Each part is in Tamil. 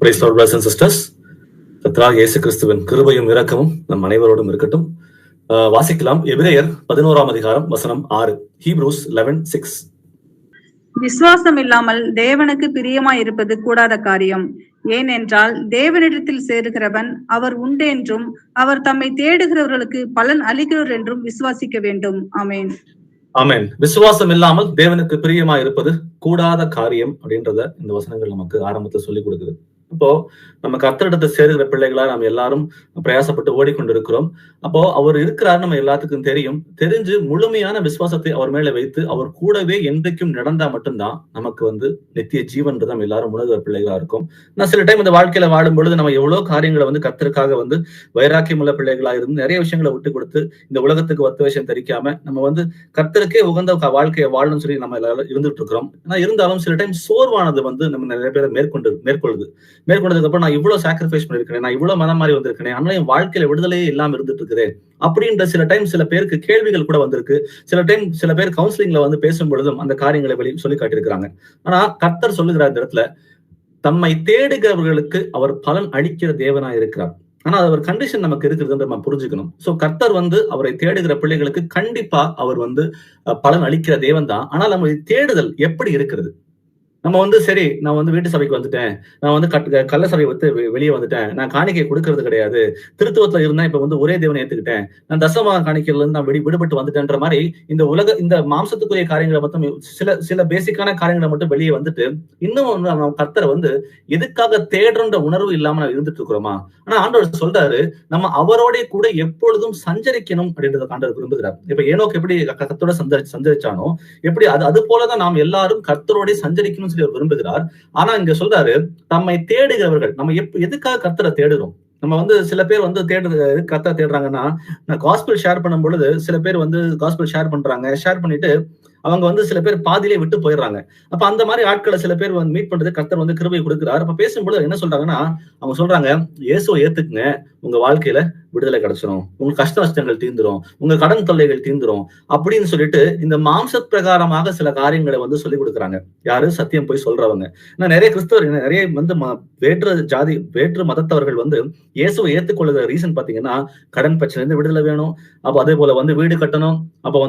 Praise Lord, brothers and sisters. கர்த்தராகிய இயேசு கிறிஸ்துவின் கிருபையும் இரக்கமும் நம் அனைவரோடும் இருக்கட்டும். வாசிக்கலாம். எபிரேயர் 11ஆம் அதிகாரம் வசனம் 6. Hebrews 11:6. விசுவாசம் இல்லாமல் தேவனுக்கு பிரியமாய் இருப்பது கூடாத காரியம். ஏனென்றால் தேவனிடத்தில் சேருகிறவன் அவர் உண்டு என்றும் அவர் தம்மை தேடுகிறவர்களுக்கு பலன் அளிக்கிறவர் என்றும் விசுவாசிக்க வேண்டும். ஆமென். ஆமென். விசுவாசம் இல்லாமல் தேவனுக்கு பிரியமா இருப்பது கூடாத காரியம் அப்படின்றத இந்த வசனங்கள் நமக்கு ஆரம்பத்தில் சொல்லிக் கொடுக்குது. இப்போ நம்ம கர்த்தரிடத்தை சேருகிற பிள்ளைகளா நம்ம எல்லாரும் பிரயாசப்பட்டு ஓடிக்கொண்டிருக்கிறோம். அப்போ அவர் இருக்கிறார் நம்ம எல்லாத்துக்கும் தெரியும். தெரிஞ்சு முழுமையான விசுவாசத்தை அவர் மேல வைத்து அவர் கூடவே என்றைக்கும் நடந்தா மட்டும்தான் நமக்கு நித்திய ஜீவன் நம்ம எல்லாரும் உணர்கிற பிள்ளைகளா இருக்கும். நான் சில டைம் இந்த வாழ்க்கையில வாழும் பொழுது நம்ம எவ்வளவு காரியங்களை கர்த்தருக்காக வைராக்கியம் உள்ள பிள்ளைகளா இருந்து நிறைய விஷயங்களை விட்டு கொடுத்து இந்த உலகத்துக்கு ஒத்த விஷயம் தெரிவிக்காம நம்ம கர்த்தருக்கே உகந்த வாழ்க்கையை வாழணும்னு சொல்லி நம்ம எல்லாரும் இருந்துட்டு இருக்கிறோம். ஆனா இருந்தாலும் சில டைம் சோர்வானது நம்ம நிறைய பேரை மேற்கொண்டதுக்கு அப்புறம் நான் இவ்வளவு சாக்ரிஃபைஸ் பண்ணிருக்கேன், நான் இவ்வளவு மனம் மாறி வந்திருக்கேன், ஆனா என் வாழ்க்கையில விடுதலையே இல்லாம இருந்துட்டு இருக்கிறேன் அப்படின்ற சில டைம் சில பேருக்கு கேள்விகள் கூட வந்திருக்கு. சில பேர் கவுன்சிலிங்ல பேசும் பொழுதும் அந்த காரியங்களை சொல்லி காட்டியிருக்கிறாங்க. ஆனா கர்த்தர் சொல்லுகிறார் இந்த இடத்துல, தம்மை தேடுகிறவர்களுக்கு அவர் பலன் அளிக்கிற தேவனா இருக்கிறார். ஆனா அது ஒரு கண்டிஷன் நமக்கு இருக்கிறது நம்ம புரிஞ்சுக்கணும். சோ கர்த்தர் அவரை தேடுகிற பிள்ளைகளுக்கு கண்டிப்பா அவர் பலன் அளிக்கிற தேவன் தான். ஆனால் நம்ம தேடுதல் எப்படி இருக்கிறது? நம்ம சரி, நான் வீட்டு சபைக்கு வந்துட்டேன், நான் கள்ள சபை வெளியே வந்துட்டேன், நான் காணிக்கை கொடுக்கறது கிடையாது, திருத்துவத்துல இருந்தா இப்ப ஒரே தேவனை ஏத்துக்கிட்டேன், நான் தசம காணிக்கையில இருந்து நான் விடுபட்டு வந்துட்டேன்ற மாதிரி இந்த மாம்சத்துக்குரிய காரியங்களை மட்டும் சில பேசிக்கான காரியங்களை மட்டும் வெளியே வந்துட்டு இன்னும் நம்ம கர்த்தரை எதுக்காக தேடுற உணர்வு இல்லாம நான் இருந்துட்டு இருக்கிறோமா? ஆனா ஆண்டவர் சொல்றாரு, நம்ம அவரோட கூட எப்பொழுதும் சஞ்சரிக்கணும் அப்படின்றத ஆண்டவர் விரும்புகிறார். இப்ப ஏனோக்கு எப்படி கர்த்தரோட சஞ்சரிச்சானோ எப்படி அது போலதான் நாம் எல்லாரும் கர்த்தரோட சஞ்சரிக்கணும் விரும்புகிறார். ஆனா இங்க சொல்றாரு, தம்மை தேடுகிறவர்கள். நம்ம எதுக்காக கர்த்தரை தேடுறோம்? நம்ம சில பேர் கர்த்தரை தேடுறாங்கன்னா, நான் காஸ்பல் ஷேர் பண்ணும் பொழுது சில பேர் காஸ்பல் ஷேர் பண்றாங்க, ஷேர் பண்ணிட்டு அவங்க சில பேர் பாதியிலே விட்டு போயிடுறாங்க. அப்ப அந்த மாதிரி ஆட்களை சில பேர் மீட் பண்றது கர்த்தர் கிருபை கொடுக்கிறார். அப்ப பேசும்போது என்ன சொல்றாங்கன்னா, அவங்க சொல்றாங்க, இயேசுவை ஏத்துக்குங்க, உங்க வாழ்க்கையில விடுதலை கிடைச்சிடும், உங்க கஷ்ட நஷ்டங்கள் தீர்ந்துரும், உங்க கடன் தொல்லைகள் தீர்ந்துரும் அப்படின்னு சொல்லிட்டு இந்த மாம்ச பிரகாரமாக சில காரியங்களை சொல்லி கொடுக்குறாங்க. யாரு? சத்தியம் போய் சொல்றவங்க. நிறைய கிறிஸ்தவர், நிறைய வேற்று மதத்தவர்கள் இயேசுவை ஏற்றுக்கொள்ளுகிற ரீசன் பாத்தீங்கன்னா, கடன் பிரச்சனை இருந்து விடுதலை வேணும், அப்ப அதே போல வீடு கட்டணும், அப்ப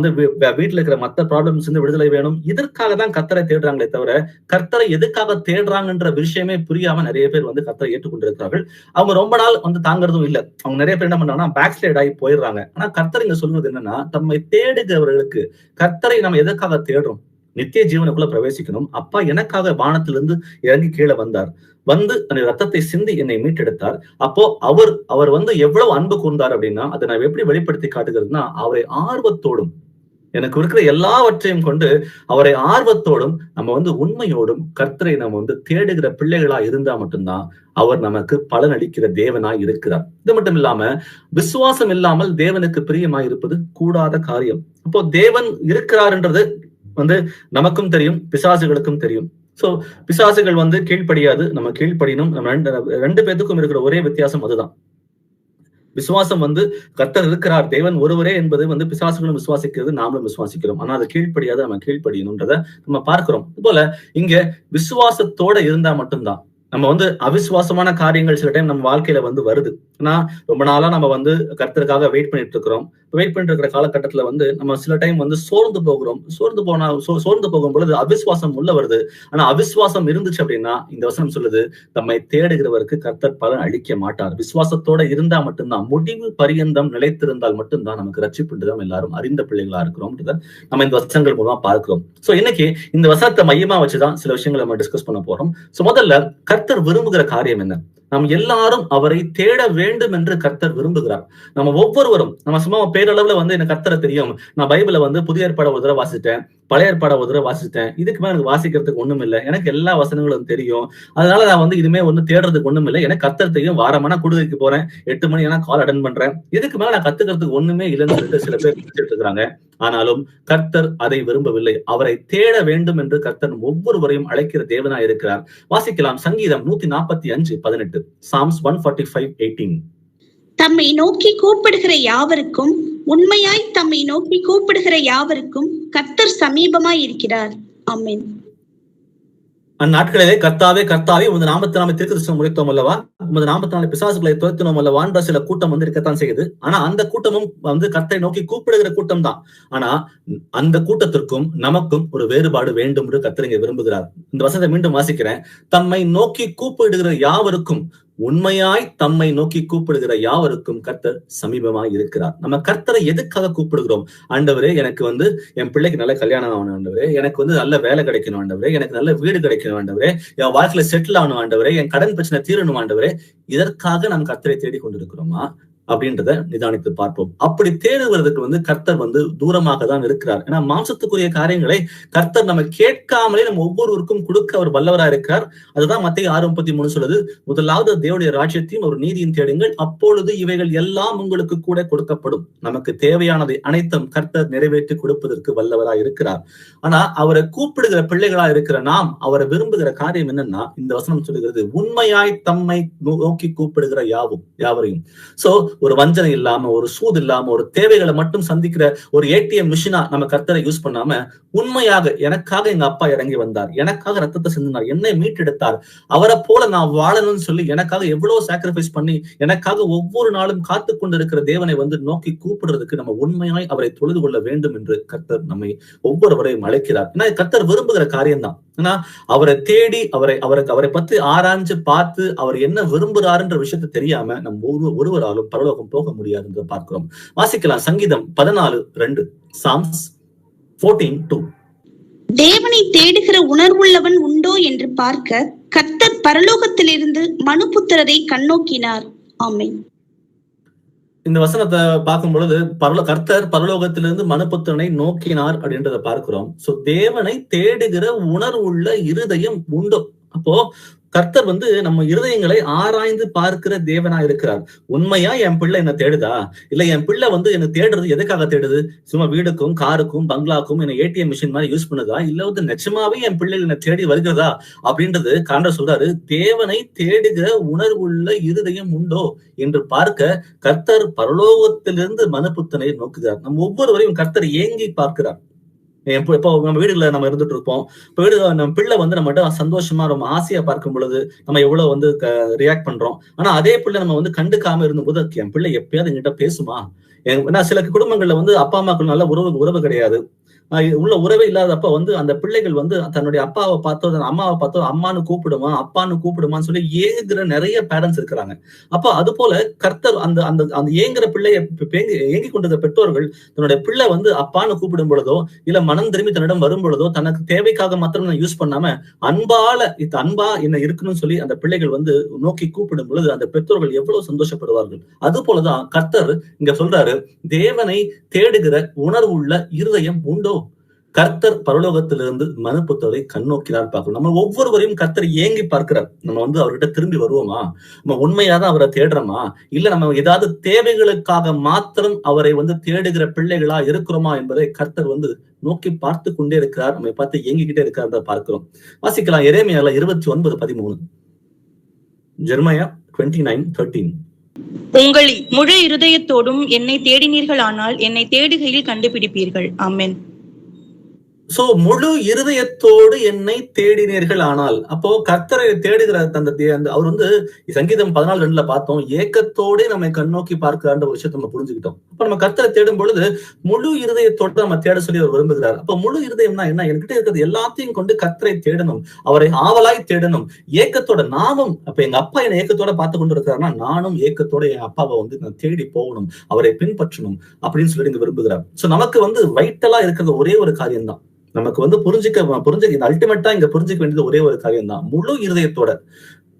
வீட்டுல இருக்கிற மத்த ப்ராப்ளம்ஸ் இருந்து விடுதலை வேணும். இதற்காக தான் கர்த்தரை தேடுறாங்களே தவிர கர்த்தரை எதுக்காக தேடுறாங்கன்ற விஷயமே புரியாம நிறைய பேர் கர்த்தரை ஏற்றுக்கொண்டிருக்கிறார்கள். அவங்க ரொம்ப நாள் தாங்கிறதும் இல்ல. அவங்க நிறைய பேர் என்ன பண்றாங்கன்னா பேக் ஸ்லைட் ஆகி போயிடுறாங்க. ஆனா கர்த்தர் இங்க சொல்றது என்னன்னா, தம்மை தேடுகிறவர்களுக்கு கர்த்தரை நம்ம எதற்காக தேடுறோம்? நித்திய ஜீவனுக்குள்ள பிரவேசிக்கணும். அப்பா எனக்காக வானத்திலிருந்து இறங்கி கீழே வந்தார், தன்னுடைய ரத்தத்தை சிந்தி என்னை மீட்டெடுத்தார். அப்போ அவர் எவ்வளவு அன்பு கூர்ந்தார் அப்படின்னா, அதை நான் எப்படி வெளிப்படுத்தி காட்டுகிறதுனா, அவரை ஆர்வத்தோடும், எனக்கு இருக்கிற எல்லாவற்றையும் கொண்டு அவரை ஆர்வத்தோடும் நம்ம உண்மையோடும் கர்த்தரை நம்ம தேடுகிற பிள்ளைகளா இருந்தா மட்டும்தான் அவர் நமக்கு பலன் அளிக்கிற தேவனாய் இருக்கிறார். இது மட்டும் இல்லாம விசுவாசம் இல்லாமல் தேவனுக்கு பிரியமாய் இருப்பது கூடாத காரியம். அப்போ தேவன் இருக்கிறார்ன்றது நமக்கும் தெரியும், பிசாசுகளுக்கும் தெரியும். சோ பிசாசுகள் கீழ்ப்படியாது, நம்ம கீழ்ப்படினும். நம்ம ரெண்டு பேத்துக்கும் இருக்கிற ஒரே வித்தியாசம் அதுதான். விசுவாசம் கர்த்தர் இருக்கிறார், தேவன் ஒருவரே என்பது பிசாசுகளும் விசுவாசிக்கிறது, நாமளும் விசுவாசிக்கிறோம். ஆனா அது கீழ்ப்படியாது, நம்ம கீழ்ப்படியணும்ன்றத நம்ம பார்க்கிறோம். இதுபோல இங்க விசுவாசத்தோட இருந்தா மட்டும்தான். நம்ம அவிசுவாசமான காரியங்கள் சில டைம் நம்ம வாழ்க்கையில வருது. ஆனா ரொம்ப நாளா நம்ம கர்த்தருக்காக வெயிட் பண்ணிட்டு இருக்கிறோம். வெயிட் பண்ணிட்டு இருக்கிற காலகட்டத்துல நம்ம சில டைம் சோர்ந்து போகிறோம். சோர்ந்து போகும் பொழுது அவிசுவாசம் உள்ள வருது. ஆனா அவிசுவாசம் இருந்துச்சு அப்படின்னா இந்த வசனம் சொல்லுது, தம்மை தேடுகிறவருக்கு கர்த்தர் பலன் அளிக்க மாட்டார். விசுவாசத்தோட இருந்தா மட்டும்தான், முடிவு பரியந்தம் நிலைத்திருந்தால் மட்டும்தான் நமக்கு ரட்சிப்புன்றதும் எல்லாரும் அறிந்த பிள்ளைகளா இருக்கிறோம். நம்ம இந்த வசனங்கள் மூலமா பார்க்கிறோம். சோ இன்னைக்கு இந்த வசனத்தை மையமா வச்சுதான் சில விஷயங்களை நம்ம டிஸ்கஸ் பண்ண போறோம். சோ முதல்ல கர்த்தர் விரும்புகிற காரியம் என்ன? நாம் எல்லாரும் அவரை தேட வேண்டும் என்று கர்த்தர் விரும்புகிறார். நம்ம ஒவ்வொருவரும், நம்ம சும்மா பேரளவுல எனக்கு கர்த்தரை தெரியும், நான் பைபிளை புதிய ஏற்பாட ஒரு தடவை வாசிட்டேன், பழைய ஏற்பாட ஒரு தடவை வாசிட்டேன், இதுக்கு மேல எனக்கு வாசிக்கிறதுக்கு ஒண்ணும் இல்லை, எனக்கு எல்லா வசனங்களும் தெரியும், அதனால நான் இதுமே தேடுறதுக்கு ஒண்ணும் இல்லை, எனக்கு கர்த்தர் தெரியும், வாரமான கூடுகைக்கு போறேன், 8 மணி கால் அட்டன் பண்றேன், இதுக்கு மேல நான் கத்துக்கிறதுக்கு ஒண்ணுமே இல்லைன்னு சொல்லிட்டு சில பேர் நினைச்சிட்டு இருக்கிறாங்க. ஆனாலும் கர்த்தர் அதை விரும்பவில்லை. அவரை தேட வேண்டும் என்று கர்த்தர் ஒவ்வொருவரையும் அழைக்கிற தேவனாய் இருக்கிறார். வாசிக்கலாம் சங்கீதம் 145:18. Psalms 145:18. தம்மை நோக்கி கூப்பிடுகிற யாவருக்கும், உண்மையாய் தம்மை நோக்கி கூப்பிடுகிற யாவருக்கும் கர்த்தர் சமீபமாய் இருக்கிறார். ஆமென். அந்நாட்களிலே கர்த்தாவே கர்த்தாவே உமது நாமத்தினாலே தீர்க்கதரிசனம் உரைத்தோம் அல்லவா, உமது நாமத்தினாலே பிசாசுகளை துரத்தினோம் அல்லவான்ற சில கூட்டம் வந்து இருக்கத்தான் செய்யுது. ஆனா அந்த கூட்டமும் வந்து கர்த்தரை நோக்கி கூப்பிடுகிற கூட்டம் தான். ஆனா அந்த கூட்டத்திற்கும் நமக்கும் ஒரு வேறுபாடு வேண்டும் என்று கர்த்தர் இங்க விரும்புகிறார். இந்த வசனத்தை மீண்டும் வாசிக்கிறேன். தம்மை நோக்கி கூப்பிடுகிற யாவருக்கும், உண்மையாய் தம்மை நோக்கி கூப்பிடுகிற யாவருக்கும் கர்த்தர் சமீபமாய் இருக்கிறார். நம்ம கர்த்தரை எதுக்காக கூப்பிடுகிறோம்? ஆண்டவரே எனக்கு வந்து என் பிள்ளைக்கு நல்ல கல்யாணம் ஆகணும் ஆண்டவரே, எனக்கு வந்து நல்ல வேலை கிடைக்கணும் ஆண்டவரே, எனக்கு நல்ல வீடு கிடைக்கணும் ஆண்டவரே, என் வாழ்க்கையில செட்டில் ஆகணும் ஆண்டவரே, என் கடன் பிரச்சனை தீரணும் ஆண்டவரே. இதற்காக நாம் கர்த்தரை தேடி கொண்டிருக்கிறோமா அப்படின்றத நிதானித்து பார்ப்போம். அப்படி தேடுவதற்கு வந்து கர்த்தர் வந்து தூரமாக தான் இருக்கிறார். ஏன்னா மாம்சத்துக்குரிய காரியங்களை கர்த்தர் நம்ம கேட்காமலே நம்ம ஒவ்வொருவருக்கும் கொடுக்க அவர் வல்லவரா இருக்கிறார். அதுதான் மத்தேயு 6:33 சொல்லுது, முதலாவது தேவனுடைய ராஜ்யத்தையும் ஒரு நீதியும் தேடுங்கள், அப்பொழுது இவைகள் எல்லாம் உங்களுக்கு கூட கொடுக்கப்படும். நமக்கு தேவையானதை அனைத்தும் கர்த்தர் நிறைவேற்றி கொடுப்பதற்கு வல்லவரா இருக்கிறார். ஆனா அவரை கூப்பிடுகிற பிள்ளைகளா இருக்கிற நாம் அவரை விரும்புகிற காரியம் என்னன்னா, இந்த வசனம் சொல்லுகிறது, உண்மையாய் தம்மை நோக்கி கூப்பிடுகிற யாவரையும். சோ ஒரு வஞ்சனை இல்லாம, ஒரு சூது இல்லாம, ஒரு தேவைகளை மட்டும் சந்திக்கிற ஒரு ஏடிஎம் மிஷினா நம்ம கர்த்தரை யூஸ் பண்ணாம, உண்மையாக எனக்காக எங்க அப்பா இறங்கி வந்தார், எனக்காக ரத்தத்தை சிந்தினார், என்னை மீட்டெடுத்தார், அவரை போல நான் வாழணும்னு சொல்லி எனக்காக எவ்வளவு சாக்ரிஃபைஸ் பண்ணி எனக்காக ஒவ்வொரு நாளும் காத்து கொண்டிருக்கிற தேவனை வந்து நோக்கி கூப்பிடுறதுக்கு நம்ம உண்மையாய் அவரை தொழுது கொள்ள வேண்டும் என்று கர்த்தர் நம்மை ஒவ்வொருவரையும் அழைக்கிறார். ஏன்னா கர்த்தர் விரும்புகிற காரியம் தான். ஏன்னா அவரை தேடி அவரை பத்தி ஆராய்ஞ்சு பார்த்து அவர் என்ன விரும்புறாருன்ற விஷயத்த தெரியாம நம்ம ஒருவராலும் பரலோகம் போக முடியாது என்று பார்க்கிறோம். வாசிக்கலாம் சங்கீதம் 14:2, சாம்ஸ் 14:2. தேவனை தேடுகிற உணர்வுள்ளவன் உண்டோ என்று பார்க்க கர்த்தர் பரலோகத்திலிருந்து மனுபுத்திரரை கண்ணோக்கினார். ஆமென். இந்த வசனத்தை பார்க்கும் பொழுது கர்த்தர் பரலோகத்திலிருந்து மனுபுத்திரனை நோக்கினார் அப்படின்றத பார்க்கிறோம். சோ தேவனை தேடுகிற உணர்வுள்ள இருதயம் உண்டோ? அப்போ கர்த்தர் வந்து நம்ம இருதயங்களை ஆராய்ந்து பார்க்கிற தேவனா இருக்கிறார். உண்மையா என் பிள்ளை என்ன தேடுதா, இல்ல என் பிள்ளை வந்து என்ன தேடுறது எதுக்காக தேடுது? சும்மா வீடுக்கும் காருக்கும் பங்களாக்கும் என்ன ஏடிஎம் மிஷின் மாதிரி யூஸ் பண்ணுதா, இல்ல வந்து நிஜமாவே என் பிள்ளை என்ன தேடி வருகிறதா அப்படின்றது காண்ட சொல்றாரு. தேவனை தேடுகிற உணர்வுள்ள இருதயம் உண்டோ என்று பார்க்க கர்த்தர் பரலோகத்திலிருந்து மனுபுத்திரனை நோக்குகிறார். நம்ம ஒவ்வொருவரையும் கர்த்தர் ஏங்கி பார்க்கிறார். இப்போ நம்ம வீடுல நம்ம இருந்துட்டு இருப்போம். இப்போ வீடு நம்ம பிள்ளை வந்து நம்மகிட்ட சந்தோஷமா ரொம்ப ஆசையா பார்க்கும் பொழுது நம்ம எவ்வளவு வந்து ரியாக்ட் பண்றோம். ஆனா அதே பிள்ளை நம்ம வந்து கண்டுக்காம இருந்தபோது என் பிள்ளை எப்பயாவது என்கிட்ட பேசுமா? ஏன்னா சில குடும்பங்கள்ல வந்து அப்பா அம்மாக்கள் நல்ல உறவு கிடையாது. உள்ள உறவே இல்லாதப்ப வந்து அந்த பிள்ளைகள் வந்து தன்னுடைய அப்பாவை பார்த்தோ அம்மாவை பார்த்தோ அம்மானு கூப்பிடுமா அப்பான்னு கூப்பிடுமான்னு சொல்லி ஏங்குகிற நிறைய பேரண்ட்ஸ் இருக்கிறாங்க. அப்ப அது போல கர்த்தர் அந்த அந்த அந்த ஏங்குற பிள்ளைய ஏங்கி கொண்டிருந்த பெற்றோர்கள் தன்னுடைய பிள்ளை வந்து அப்பான்னு கூப்பிடும் பொழுதோ இல்ல மனம் திரும்பி தன்னிடம் வரும் பொழுதோ தனக்கு தேவைக்காக மாத்திரம் யூஸ் பண்ணாம அன்பா என்ன இருக்கணும்னு சொல்லி அந்த பிள்ளைகள் வந்து நோக்கி கூப்பிடும் பொழுது அந்த பெற்றோர்கள் எவ்வளவு சந்தோஷப்படுவார்கள். அது போலதான் கர்த்தர் இங்க சொல்றாரு, தேவனை தேடுகிற உணர்வுள்ள இருதயம் உண்டோ? கர்த்தர் பரலோகத்திலிருந்து மனுபுத்திரரை கண்ணோக்கினார் பார்க்கணும். நம்ம ஒவ்வொருவரையும் கர்த்தர் ஏங்கி பார்க்கிறார். நம்ம வந்து அவர்கிட்ட திரும்பி வருவோமா? நம்ம உண்மையாதான் அவரை தேடுறோமா? இல்ல நம்ம ஏதாவது தேவைகளுக்காக மாத்திரம் அவரை வந்து தேடுகிற பிள்ளைகளா இருக்கிறோமா என்பதை கர்த்தர் வந்து நோக்கி பார்த்து கொண்டே இருக்கிறார். நம்ம பார்த்து ஏங்கிக்கிட்டே இருக்கிறத பார்க்கிறோம். வாசிக்கலாம் எரேமியால 29:13. ஜெர்மயா 29:13. உங்கள் முழு இருதயத்தோடும் என்னை தேடினீர்கள், ஆனால் என்னை தேடுகையில் கண்டுபிடிப்பீர்கள். ஆமென். சோ முழு இருதயத்தோடு என்னை தேடினீர்கள் ஆனால், அப்போ கர்த்தரை தேடுகிற அவர் வந்து சங்கீதம் 14:2 பார்த்தோம், ஏக்கத்தோட நம்மை கண்ணோக்கி பார்க்கிறான்ற ஒரு விஷயத்தை நம்ம புரிஞ்சுக்கிட்டோம். அப்ப நம்ம கர்த்தரை தேடும் பொழுது முழு இருதயத்தோட நம்ம தேட சொல்லி அவர் விரும்புகிறார். அப்ப முழு இருதயம்னா என்ன? என்கிட்ட இருக்கிறது எல்லாத்தையும் கொண்டு கர்த்தரை தேடணும், அவரை ஆவலாய் தேடணும், ஏக்கத்தோட. நாமும் அப்ப எங்க அப்பா என்னை ஏக்கத்தோட பார்த்து கொண்டு இருக்கிறாருன்னா நானும் ஏக்கத்தோட என் அப்பாவை வந்து நான் தேடி போகணும், அவரை பின்பற்றணும் அப்படின்னு சொல்லி விரும்புகிறார். சோ நமக்கு வந்து வைட்டலா இருக்கிறது ஒரே ஒரு காரியம் தான். நமக்கு வந்து புரிஞ்சுக்க அல்டிமேட்டா இங்க புரிஞ்சுக்க வேண்டியது ஒரே ஒரு காரியம் தான். முழு இருதயத்தோட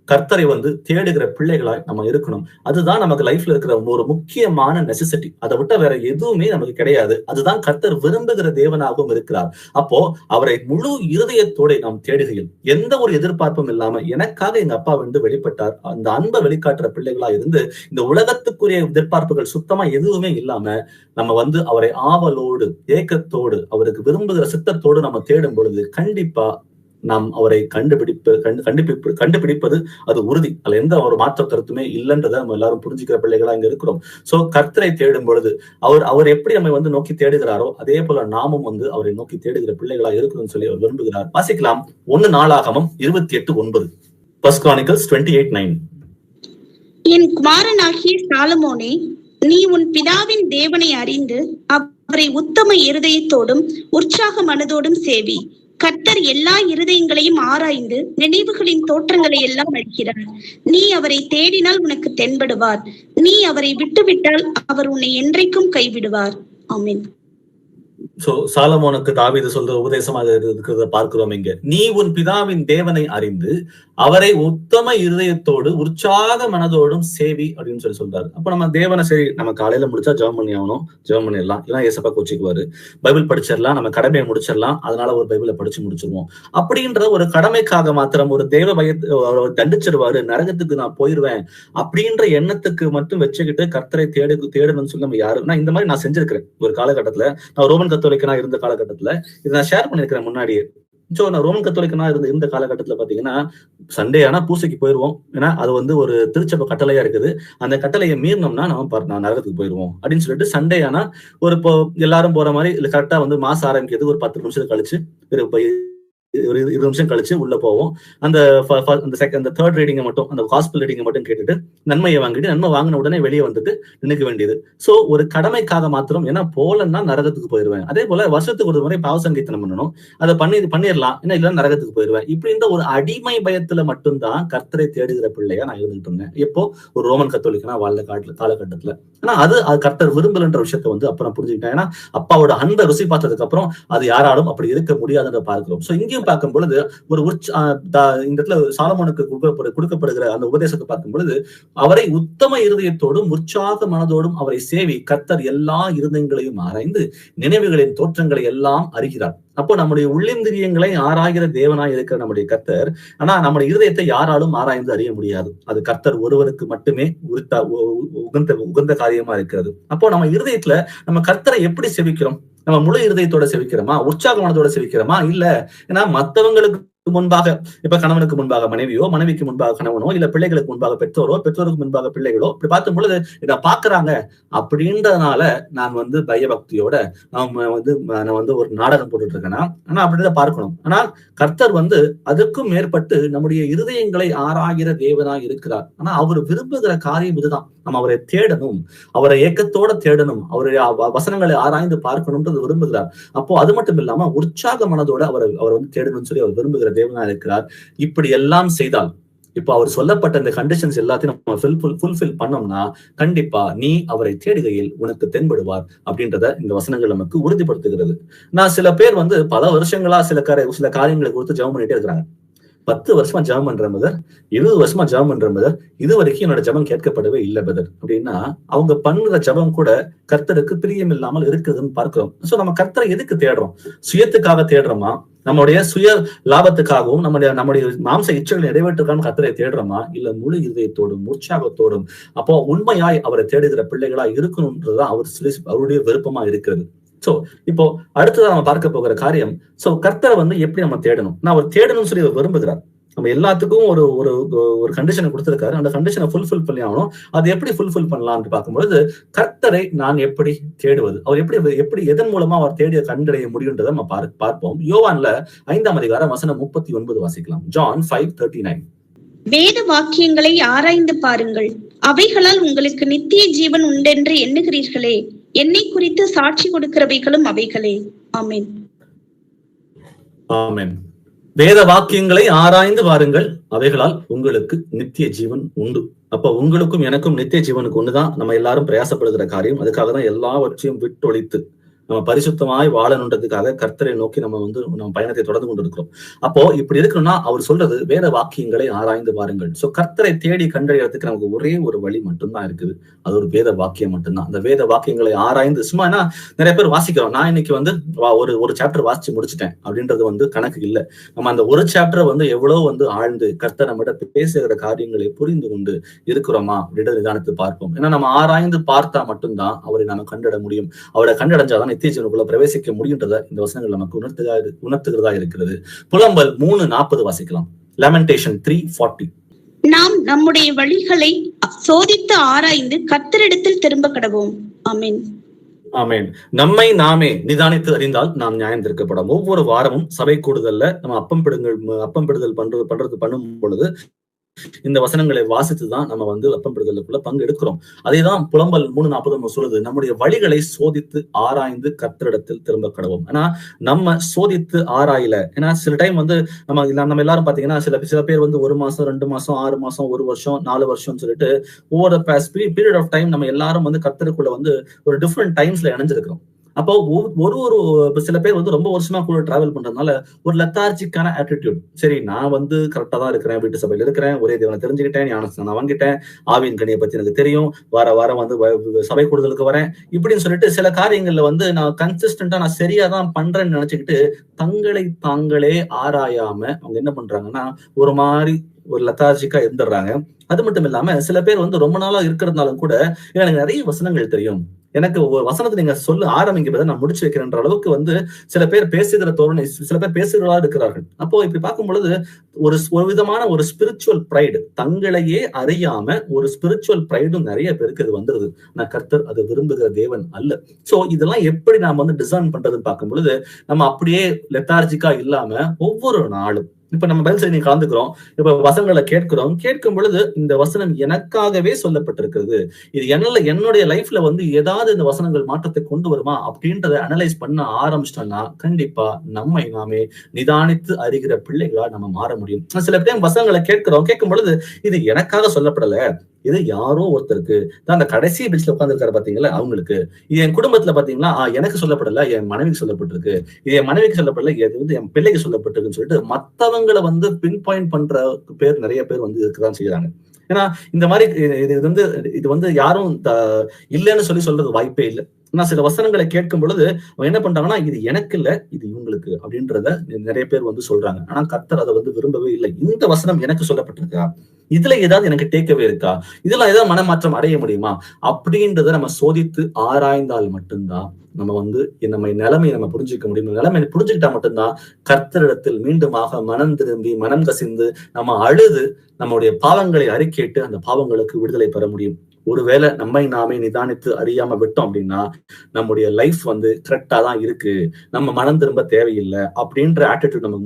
கர்த்தரை வந்து தேடுகிற பிள்ளைகளாய் நம்ம இருக்கணும். அதுதான் நமக்கு லைஃப்ல இருக்கிற ஒரு முக்கியமான நெசசிட்டி. அதை விட்டா வேற எதுவுமே நமக்கு கிடையாது. அதுதான் கர்த்தர் விரும்புகிற தேவனாகவும் இருக்கிறார். அப்போ அவரை முழு இருதயத்தோட நாம் தேடுகையில் எந்த ஒரு எதிர்பார்ப்பும் இல்லாம எனக்காக எங்க அப்பா வந்து வெளிப்பட்டார், அந்த அன்பை வெளிக்காட்டுற பிள்ளைகளா இருந்து இந்த உலகத்துக்குரிய எதிர்பார்ப்புகள் சுத்தமா எதுவுமே இல்லாம நம்ம வந்து அவரை ஆவலோடு ஏக்கத்தோடு அவருக்கு விரும்புகிற சித்தத்தோடு நம்ம தேடும் பொழுது கண்டிப்பா நாம் அவரை கண்டுபிடிப்பது அது உறுதி. அதுல எந்த ஒரு மாற்ற கருத்துமே இல்லைன்றதை நம்ம எல்லாரும் புரிஞ்சுக்கிற பிள்ளைகளா இங்க இருக்கிறோம். சோ கர்த்தரை தேடும் பொழுது அவர் எப்படி நம்ம நோக்கி தேடுகிறாரோ அதே போல நாமும் அவரை நோக்கி தேடுகிற பிள்ளைகளா இருக்கணும்னு சொல்லி அவர் விரும்புகிறார். வாசிக்கலாம் 1 நாளாகமம் 28:9. 1 Chronicles 28:9. என் குமாரனாகிய சாலமோனே, நீ உன் பிதாவின் தேவனை அறிந்து அவரை உத்தம இருதயத்தோடும் உற்சாக மனதோடும் சேவி. கர்த்தர் எல்லா இருதயங்களையும் ஆராய்ந்து நினைவுகளின் தோற்றங்களை எல்லாம் அழிக்கிறார். நீ அவரை தேடினால் உனக்கு தென்படுவார். நீ அவரை விட்டுவிட்டால் அவர் உன்னை என்றைக்கும் கைவிடுவார். ஆமென். சோ சாலமோனுக்கு தாவீது சொல்ற உபதேசமாக இருக்கிறத பார்க்கிறோம். இங்க நீ உன் பிதாவின் தேவனை அறிந்து அவரை உத்தம இருதயத்தோடு உற்சாக மனதோடும் சேவி அப்படின்னு சொல்றாரு. அப்ப நம்ம தேவனை சரி நம்ம காலையில முடிச்சா ஜெபம் பண்ணி ஆகணும், ஜெபம் பண்ணிடலாம், இல்லைன்னா ஏசப்பா கோச்சிக்குவாரு. பைபிள் படிச்சிடலாம், நம்ம கடமையை முடிச்சிடலாம், அதனால ஒரு பைபிளை படிச்சு முடிச்சிருவோம் அப்படின்ற ஒரு கடமைக்காக மாத்திரம் ஒரு தேவ தண்டிச்சிருவாரு, நரகத்துக்கு நான் போயிருவேன் அப்படின்ற எண்ணத்துக்கு மட்டும் வச்சுக்கிட்டு கர்த்தரை தேடணும்னு சொல்லி நம்ம யாரு இந்த மாதிரி நான் செஞ்சிருக்கிறேன் ஒரு காலகட்டத்துல. நான் ரோமன் கத்தோலிக்கனா இருந்த காலகட்டத்துல இதை நான் ஷேர் பண்ணிருக்கிறேன் முன்னாடியே. சோ நான் ரோமன் கத்தோலிக்கனா இருந்த காலகட்டத்துல பாத்தீங்கன்னா சண்டே ஆனா பூசைக்கு போயிருவோம். ஏன்னா அது ஒரு திருச்சபை கட்டளையா இருக்குது. அந்த கட்டளையை மீறினோம்னா நான் நரகத்துக்கு போயிருவோம் அப்படின்னு சொல்லிட்டு சண்டே ஆனா இப்போ எல்லாரும் போற மாதிரி இல்ல கரெக்டா மாசம் ஆரம்பிக்கிறது ஒரு 10 நிமிஷம் கழிச்சு ஒரு 20 நிமிஷம் கழிச்சு உள்ள போவோம். அந்த தேர்ட் ரீடிங்கை மட்டும் அந்த காஸ்பல் ரீடிங்கை மட்டும் கேட்டுட்டு நன்மையை வாங்கிட்டு நன்மை வாங்கின உடனே வெளியே வந்துட்டு நினைக்க வேண்டியது. சோ ஒரு கடமைக்காக மாத்திரம், ஏன்னா போலன்னா நரகத்துக்கு போயிருவேன். அதே போல வருஷத்துக்கு ஒரு முறை பாவ சங்கீர்த்தனம் பண்ணணும், அதை பண்ணிடலாம், ஏன்னா இல்ல நரகத்துக்கு போயிருவேன். இப்படின்ற ஒரு அடிமை பயத்துல மட்டும்தான் கர்த்தரை தேடுகிற பிள்ளையா நான் இருந்துட்டு இருந்தேன். எப்போ ஒரு ரோமன் கத்தோலிக்கனா வாழ்ந்த காலகட்டத்துல. ஆனா அது கர்த்தர் விரும்பலன்ற விஷயத்த அப்புறம் புரிஞ்சுக்கிட்டேன். ஏன்னா அப்பாவோட அன்பை ருசி பார்த்ததுக்கு அப்புறம் அது யாராலும் அப்படி இருக்க முடியாதுன்னு பார்க்கிறோம். சோ இங்கேயும் பார்க்கும் பொழுது ஒரு இந்த இடத்துல சாலமோனுக்கு கொடுக்கப்படுகிற அந்த உபதேசத்தை பார்க்கும் பொழுது அவரை உத்தம இருதயத்தோடும் உற்சாக மனதோடும் அவரை சேவி. கர்த்தர் எல்லா இருதயங்களையும் ஆராய்ந்து நினைவுகளின் தோற்றங்களை எல்லாம் அறிகிறார். அப்போ நம்முடைய உள்ளிந்திரியங்களை ஆராய்கிற தேவனாய் இருக்கிற நம்முடைய கர்த்தர், ஆனா நம்முடைய இருதயத்தை யாராலும் ஆராய்ந்து அறிய முடியாது. அது கர்த்தர் ஒருவருக்கு மட்டுமே உகந்த காரியமா இருக்கிறது. அப்போ நம்ம இருதயத்துல நம்ம கர்த்தரை எப்படி செவிக்கிறோம்? நம்ம முழு இருதயத்தோட செவிக்கிறோமா? உற்சாக மனதோட செவிக்கிறோமா? இல்ல ஏன்னா மற்றவங்களுக்கு முன்பாக, இப்ப கணவனுக்கு முன்பாக மனைவியோ, மனைவிக்கு முன்பாக கணவனோ, இல்ல பிள்ளைகளுக்கு முன்பாக பெற்றோரோ, பெற்றோருக்கு முன்பாக பிள்ளைகளோ இப்படி பார்க்கும் பொழுது இதை பாக்குறாங்க அப்படின்றதுனால நான் பயபக்தியோட நான் ஒரு நாடகம் போட்டுட்டு இருக்கேன்னா, ஆனா அப்படிதான் பார்க்கணும். ஆனா கர்த்தர் அதுக்கும் மேற்பட்டு நம்முடைய இருதயங்களை ஆராய்கிற தேவனாய் இருக்கிறார். ஆனா அவர் விரும்புகிற காரியம் இதுதான். நம்ம அவரை தேடணும், அவரை ஏக்கத்தோட தேடணும், அவருடைய வசனங்களை ஆராய்ந்து பார்க்கணும்ன்றது விரும்புகிறார். அப்போ அது மட்டும் இல்லாம உற்சாக மனதோட அவர் தேடணும்னு சொல்லி அவர் விரும்புகிற தேவனா இருக்கிறார். இப்படி எல்லாம் செய்தால், இப்போ அவர் சொல்லப்பட்ட இந்த கண்டிஷன்ஸ் எல்லாத்தையும் நம்ம ஃபுல்ஃபில் பண்ணோம்னா கண்டிப்பா நீ அவரை தேடுகையில் உனக்கு தென்படுவார் அப்படின்றத இந்த வசனங்கள் நமக்கு உறுதிப்படுத்துகிறது. நான் சில பேர் பல வருஷங்களா சில காரியங்களை கொடுத்து ஜெபம் பண்ணிட்டே இருக்கிறாங்க. 10 வருஷமா ஜெபம் பண்றேன் பதர், 20 வருஷமா ஜெபம் பண்றேன் பதர், இது வரைக்கும் என்னோட ஜெபம் கேட்கப்படவே இல்லை பதர் அப்படின்னா அவங்க பண்ணுற ஜெபம் கூட கர்த்தருக்கு பிரியம் இல்லாமல் இருக்குதுன்னு பார்க்கிறோம். சோ நம்ம கர்த்தரை எதுக்கு தேடுறோம்? சுயத்துக்காக தேடுறோமா? நம்முடைய சுய லாபத்துக்காகவும் நம்முடைய மாம்ச இச்சைகளை நிறைவேற்றுக்காகவும் கர்த்தரை தேடுறோமா? இல்ல முழு இதயத்தோடும் உற்சாகத்தோடும் அப்போ உண்மையாய் அவரை தேடுகிற பிள்ளைகளா இருக்கணும்ன்றதுதான் அவருடைய விருப்பமா இருக்கிறது. சோ இப்போ அடுத்ததான் நம்ம பார்க்க போகிற காரியம், சோ கர்த்தரை எப்படி நம்ம தேடணும்? நான் அவர் தேடணும்னு சொல்லி விரும்புகிறார். நம்ம எல்லாத்துக்கும் ஒரு கண்டிஷனை கொடுத்திருக்காரு. அந்த கண்டிஷனை ஃபுல்ஃபில் பண்ணி ஆகணும். அது எப்படி ஃபுல்ஃபில் பண்ணலாம்னு பார்க்கும்பொழுது கர்த்தரை நான் எப்படி தேடுவது, அவர் எப்படி எதன் மூலமா அவர் தேடிய கண்டடைய முடியுன்றதை நம்ம பார்ப்போம். யோவான்ல 5ஆம் அதிகாரம் வசனம் 39 வாசிக்கலாம். John 5:39. வேத வாக்கியங்களை ஆராய்ந்து பாருங்கள், அவைகளால் உங்களுக்கு நித்திய ஜீவன் உண்டென்று எண்ணுகிறீர்களே, என்னை குறித்து சாட்சி கொடுக்கிறவைகளும் அவைகளே. ஆமென். ஆமென். வேத வாக்கியங்களை ஆராய்ந்து பாருங்கள், அவைகளால் உங்களுக்கு நித்திய ஜீவன் உண்டு. அப்ப உங்களுக்கும் எனக்கும் நித்திய ஜீவனுக்கு ஒண்ணுதான் நம்ம எல்லாரும் பிரயாசப்படுகிற காரியம். அதுக்காக தான் எல்லாவற்றையும் விட்டொழித்து நம்ம பரிசுத்தமாய் வாழணுன்றதுக்காக கர்த்தரை நோக்கி நம்ம பயணத்தை தொடர்ந்து கொண்டிருக்கிறோம். அப்போ இப்படி இருக்கணும்னா அவர் சொல்றது வேத வாக்கியங்களை ஆராய்ந்து பாருங்கள். சோ கர்த்தரை தேடி கண்டறியறதுக்கு நமக்கு ஒரே ஒரு வழி மட்டும்தான் இருக்குது, அது ஒரு வேத வாக்கியம் மட்டும்தான். அந்த வேத வாக்கியங்களை ஆராய்ந்து சும்மா நிறைய பேர் வாசிக்கிறோம். நான் இன்னைக்கு ஒரு சாப்டர் வாசிச்சு முடிச்சுட்டேன் அப்படின்றது கணக்கு இல்லை. நம்ம அந்த ஒரு சாப்டர் எவ்வளவு ஆழ்ந்து கர்த்தர் நம்மகிட்ட பேசுகிற காரியங்களை புரிந்து கொண்டு இருக்கிறோமா அப்படின்றது நிதானத்தை பார்ப்போம். ஏன்னா நம்ம ஆராய்ந்து பார்த்தா மட்டும்தான் அவரை நாம கண்டிட முடியும். அவரை கண்டடைஞ்சாதான் நித்திய ஜீவனுக்குள்ள பிரவேசிக்க முடியுன்றத இந்த வசனங்கள் நமக்கு உணர்த்துகிறதா இருக்கிறது. புலம்பல் 3:40 வாசிக்கலாம். Lamentation 3:40. நாம் நம்முடைய வழிகளை சோதித்து ஆராய்ந்து கர்த்தரிடத்தில் திரும்ப கடவோம். ஆமென். ஆமென். நம்மை நாமே நிதானித்து அறிந்தால் நாம் நியாயம் தீர்க்கப்படும். ஒவ்வொரு வாரமும் சபை கூடுதல்ல நம்ம அப்பம்பிடுதல் பண்ணும் பொழுது இந்த வசனங்களை வாசித்துதான் நம்ம அப்பம்பிடுதலுக்குள்ள பங்கு எடுக்கிறோம். அதேதான் புலம்பல் 3:40 சொல்லுது, நம்முடைய வழிகளை சோதித்து ஆராய்ந்து கர்த்தரிடத்தில் திரும்ப கடவோம். ஆனா நம்ம சோதித்து ஆராயல. ஏன்னா சில டைம் நம்ம எல்லாரும் பாத்தீங்கன்னா சில பேர் 1 மாசம் 2 மாசம் 6 மாசம் 1 வருஷம் 4 வருஷம் சொல்லிட்டு ஒவ்வொரு பீரியட் ஆஃப் டைம் நம்ம எல்லாரும் கர்த்தருக்குள்ள ஒரு டிஃப்ரெண்ட் டைம்ஸ்ல இணைஞ்சிருக்கிறோம். அப்போ சில பேர் ரொம்ப வருஷமா கூட டிராவல் பண்றதுனால ஒரு லெத்தார்ஜிக்கான ஆட்டிடியூட். சரி, நான் கரெக்டா தான் இருக்கிறேன், வீட்டு சபையில இருக்கிறேன், ஒரே தேவனை தெரிஞ்சுக்கிட்டேன், ஞானஸ்நானம் வாங்கிட்டேன், ஆவியின் கனியை பத்தி எனக்கு தெரியும், வாரம் சபை கூடுதலுக்கு வரேன் இப்படின்னு சொல்லிட்டு சில காரியங்கள்ல நான் கன்சிஸ்டன்டா நான் சரியாதான் பண்றேன்னு நினைச்சுக்கிட்டு தங்களை தாங்களே ஆராயாம அவங்க என்ன பண்றாங்கன்னா ஒரு லெத்தார்ஜிக்கா இருந்துடுறாங்க. அது மட்டும் இல்லாம சில பேர் ரொம்ப நாளா இருக்கிறதுனாலும் கூட எனக்கு நிறைய வசனங்கள் தெரியும், எனக்கு ஒரு வசனத்தை நீங்க ஆரம்பிக்கிறத நான் முடிச்சு வைக்கிறேன்ற அளவுக்கு சில பேர் பேசுகிற தோரணை, சில பேர் பேசுகிறவர்களா இருக்கிறார்கள். அப்போ இப்படி பார்க்கும் பொழுது ஒரு விதமான ஒரு ஸ்பிரிச்சுவல் பிரைடு, தங்களையே அறியாம ஒரு ஸ்பிரிச்சுவல் பிரைடும் நிறைய பேருக்கு இது வந்துருது. நான் கர்த்தர் அதை விரும்புகிற தேவன் அல்ல. சோ இதெல்லாம் எப்படி நாம டிசைன் பண்றதுன்னு பார்க்கும் பொழுது நம்ம அப்படியே லெத்தார்ஜிக்கா இல்லாம ஒவ்வொரு நாளும் இப்ப நம்ம பைபிள் ஸ்டடி கலந்துக்கிறோம், இப்ப வசனங்களை கேட்கும் பொழுது இந்த வசனம் எனக்காகவே சொல்லப்பட்டிருக்கிறது, இது என்னுடைய லைஃப்ல ஏதாவது இந்த வசனங்கள் மாற்றத்தை கொண்டு வருமா அப்படின்றத அனலைஸ் பண்ண ஆரம்பிச்சிட்டோம்னா கண்டிப்பா நம்மை நாமே நிதானித்து அறிகிற பிள்ளைகளா நம்ம மாற முடியும். சில டைம் வசனங்களை கேட்கும் பொழுது இது எனக்காக சொல்லப்படல, இது யாரோ ஒருத்தருக்கு தான் அந்த கடைசி பெஞ்ச்ல உட்கார்ந்துருக்காரு பாத்தீங்களா அவங்களுக்கு, இது என் குடும்பத்துல பாத்தீங்களா எனக்கு சொல்லப்படல, என் மனைவிக்கு சொல்லப்பட்டிருக்கு, இது என் மனைவிக்கு சொல்லப்படல, இது என் பிள்ளைக்கு சொல்லப்பட்டிருக்குன்னு சொல்லிட்டு மத்தவங்களை பின் பாயிண்ட் பண்ற நிறைய பேர் இருக்கதான் செய்யறாங்க. ஏன்னா இந்த மாதிரி இது யாரும் இல்லைன்னு சொல்றது வாய்ப்பே இல்லை. ஆனா சில வசனங்களை கேட்கும் பொழுது அவங்க என்ன பண்றாங்கன்னா இது எனக்கு இல்ல, இது இவங்களுக்கு அப்படின்றத நிறைய பேர் சொல்றாங்க. ஆனா கர்த்தர் அதை விரும்பவே இல்லை. இந்த வசனம் எனக்கு சொல்லப்பட்டிருக்கா, இதுல ஏதாவது எனக்கு டேக்கவே இருக்கா, இதுல ஏதாவது மனமாற்றம் அடைய முடியுமா அப்படின்றத நம்ம சோதித்து ஆராய்ந்தால் மட்டும்தான் நம்ம நிலைமையை நம்ம புரிஞ்சுக்க முடியும். நிலைமை புரிஞ்சுக்கிட்டா மட்டும்தான் கர்த்தரிடத்தில் மீண்டுமாக மனம் திரும்பி மனம் கசிந்து நம்ம அழுது நம்முடைய பாவங்களை அறிக்கையிட்டு அந்த பாவங்களுக்கு விடுதலை பெற முடியும். ஒருவேளை நம்மை நாமே நிதானித்து அறியாம விட்டோம் அப்படின்னா நம்முடைய லைஃப் கரெக்டா தான் இருக்கு, நம்ம மனம் திரும்ப தேவையில்லை அப்படின்ற ஆட்டிடியூட் நமக்கு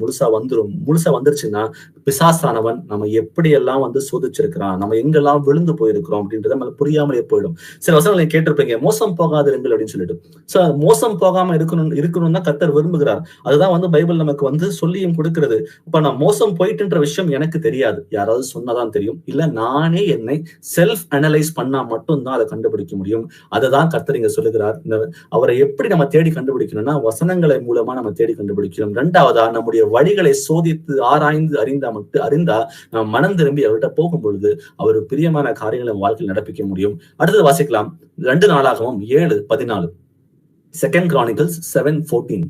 முழுசா வந்துருச்சுன்னா பிசாசானவன் நம்ம எப்படியெல்லாம் சோதிச்சிருக்கிறான், நம்ம எங்கெல்லாம் விழுந்து போயிருக்கிறோம் அப்படின்றத நம்ம புரியாமலே போயிடும். சில வசனங்களை கேட்டிருப்பீங்க, மோசம் போகாதிருங்கள் அப்படின்னு சொல்லிட்டு. சோ மோசம் போகாம இருக்கணும் தான் கர்த்தர் விரும்புகிறார். அதுதான் பைபிள் நமக்கு சொல்லியும் கொடுக்கிறது. இப்ப நான் மோசம் போயிட்டுன்ற விஷயம் எனக்கு தெரியாது, யாராவது சொன்னதான் தெரியும், இல்ல நானே என்னை செல்ஃப் அனலைஸ் பண்ணா மட்டும்தான் அதை கண்டுபிடிக்க முடியும். அததான் கர்த்தர் இங்க சொல்லுகிறார். அவரை எப்படி நம்ம தேடி கண்டுபிடிக்கணும்னா வசனங்களை மூலமா நம்ம தேடி கண்டுபிடிக்கணும். இரண்டாவதா நம்முடைய வழிகளை சோதித்து ஆராய்ந்து அறிந்தா நம்ம மனம் திரும்பி அவர்கிட்ட போகும் பொழுது அவர் பிரியமான காரியங்களை வாழ்க்கையில் நடப்பிக்க முடியும். அடுத்தது வாசிக்கலாம் 2 நாளாகவும் 7:14. 2 Chronicles 7:14.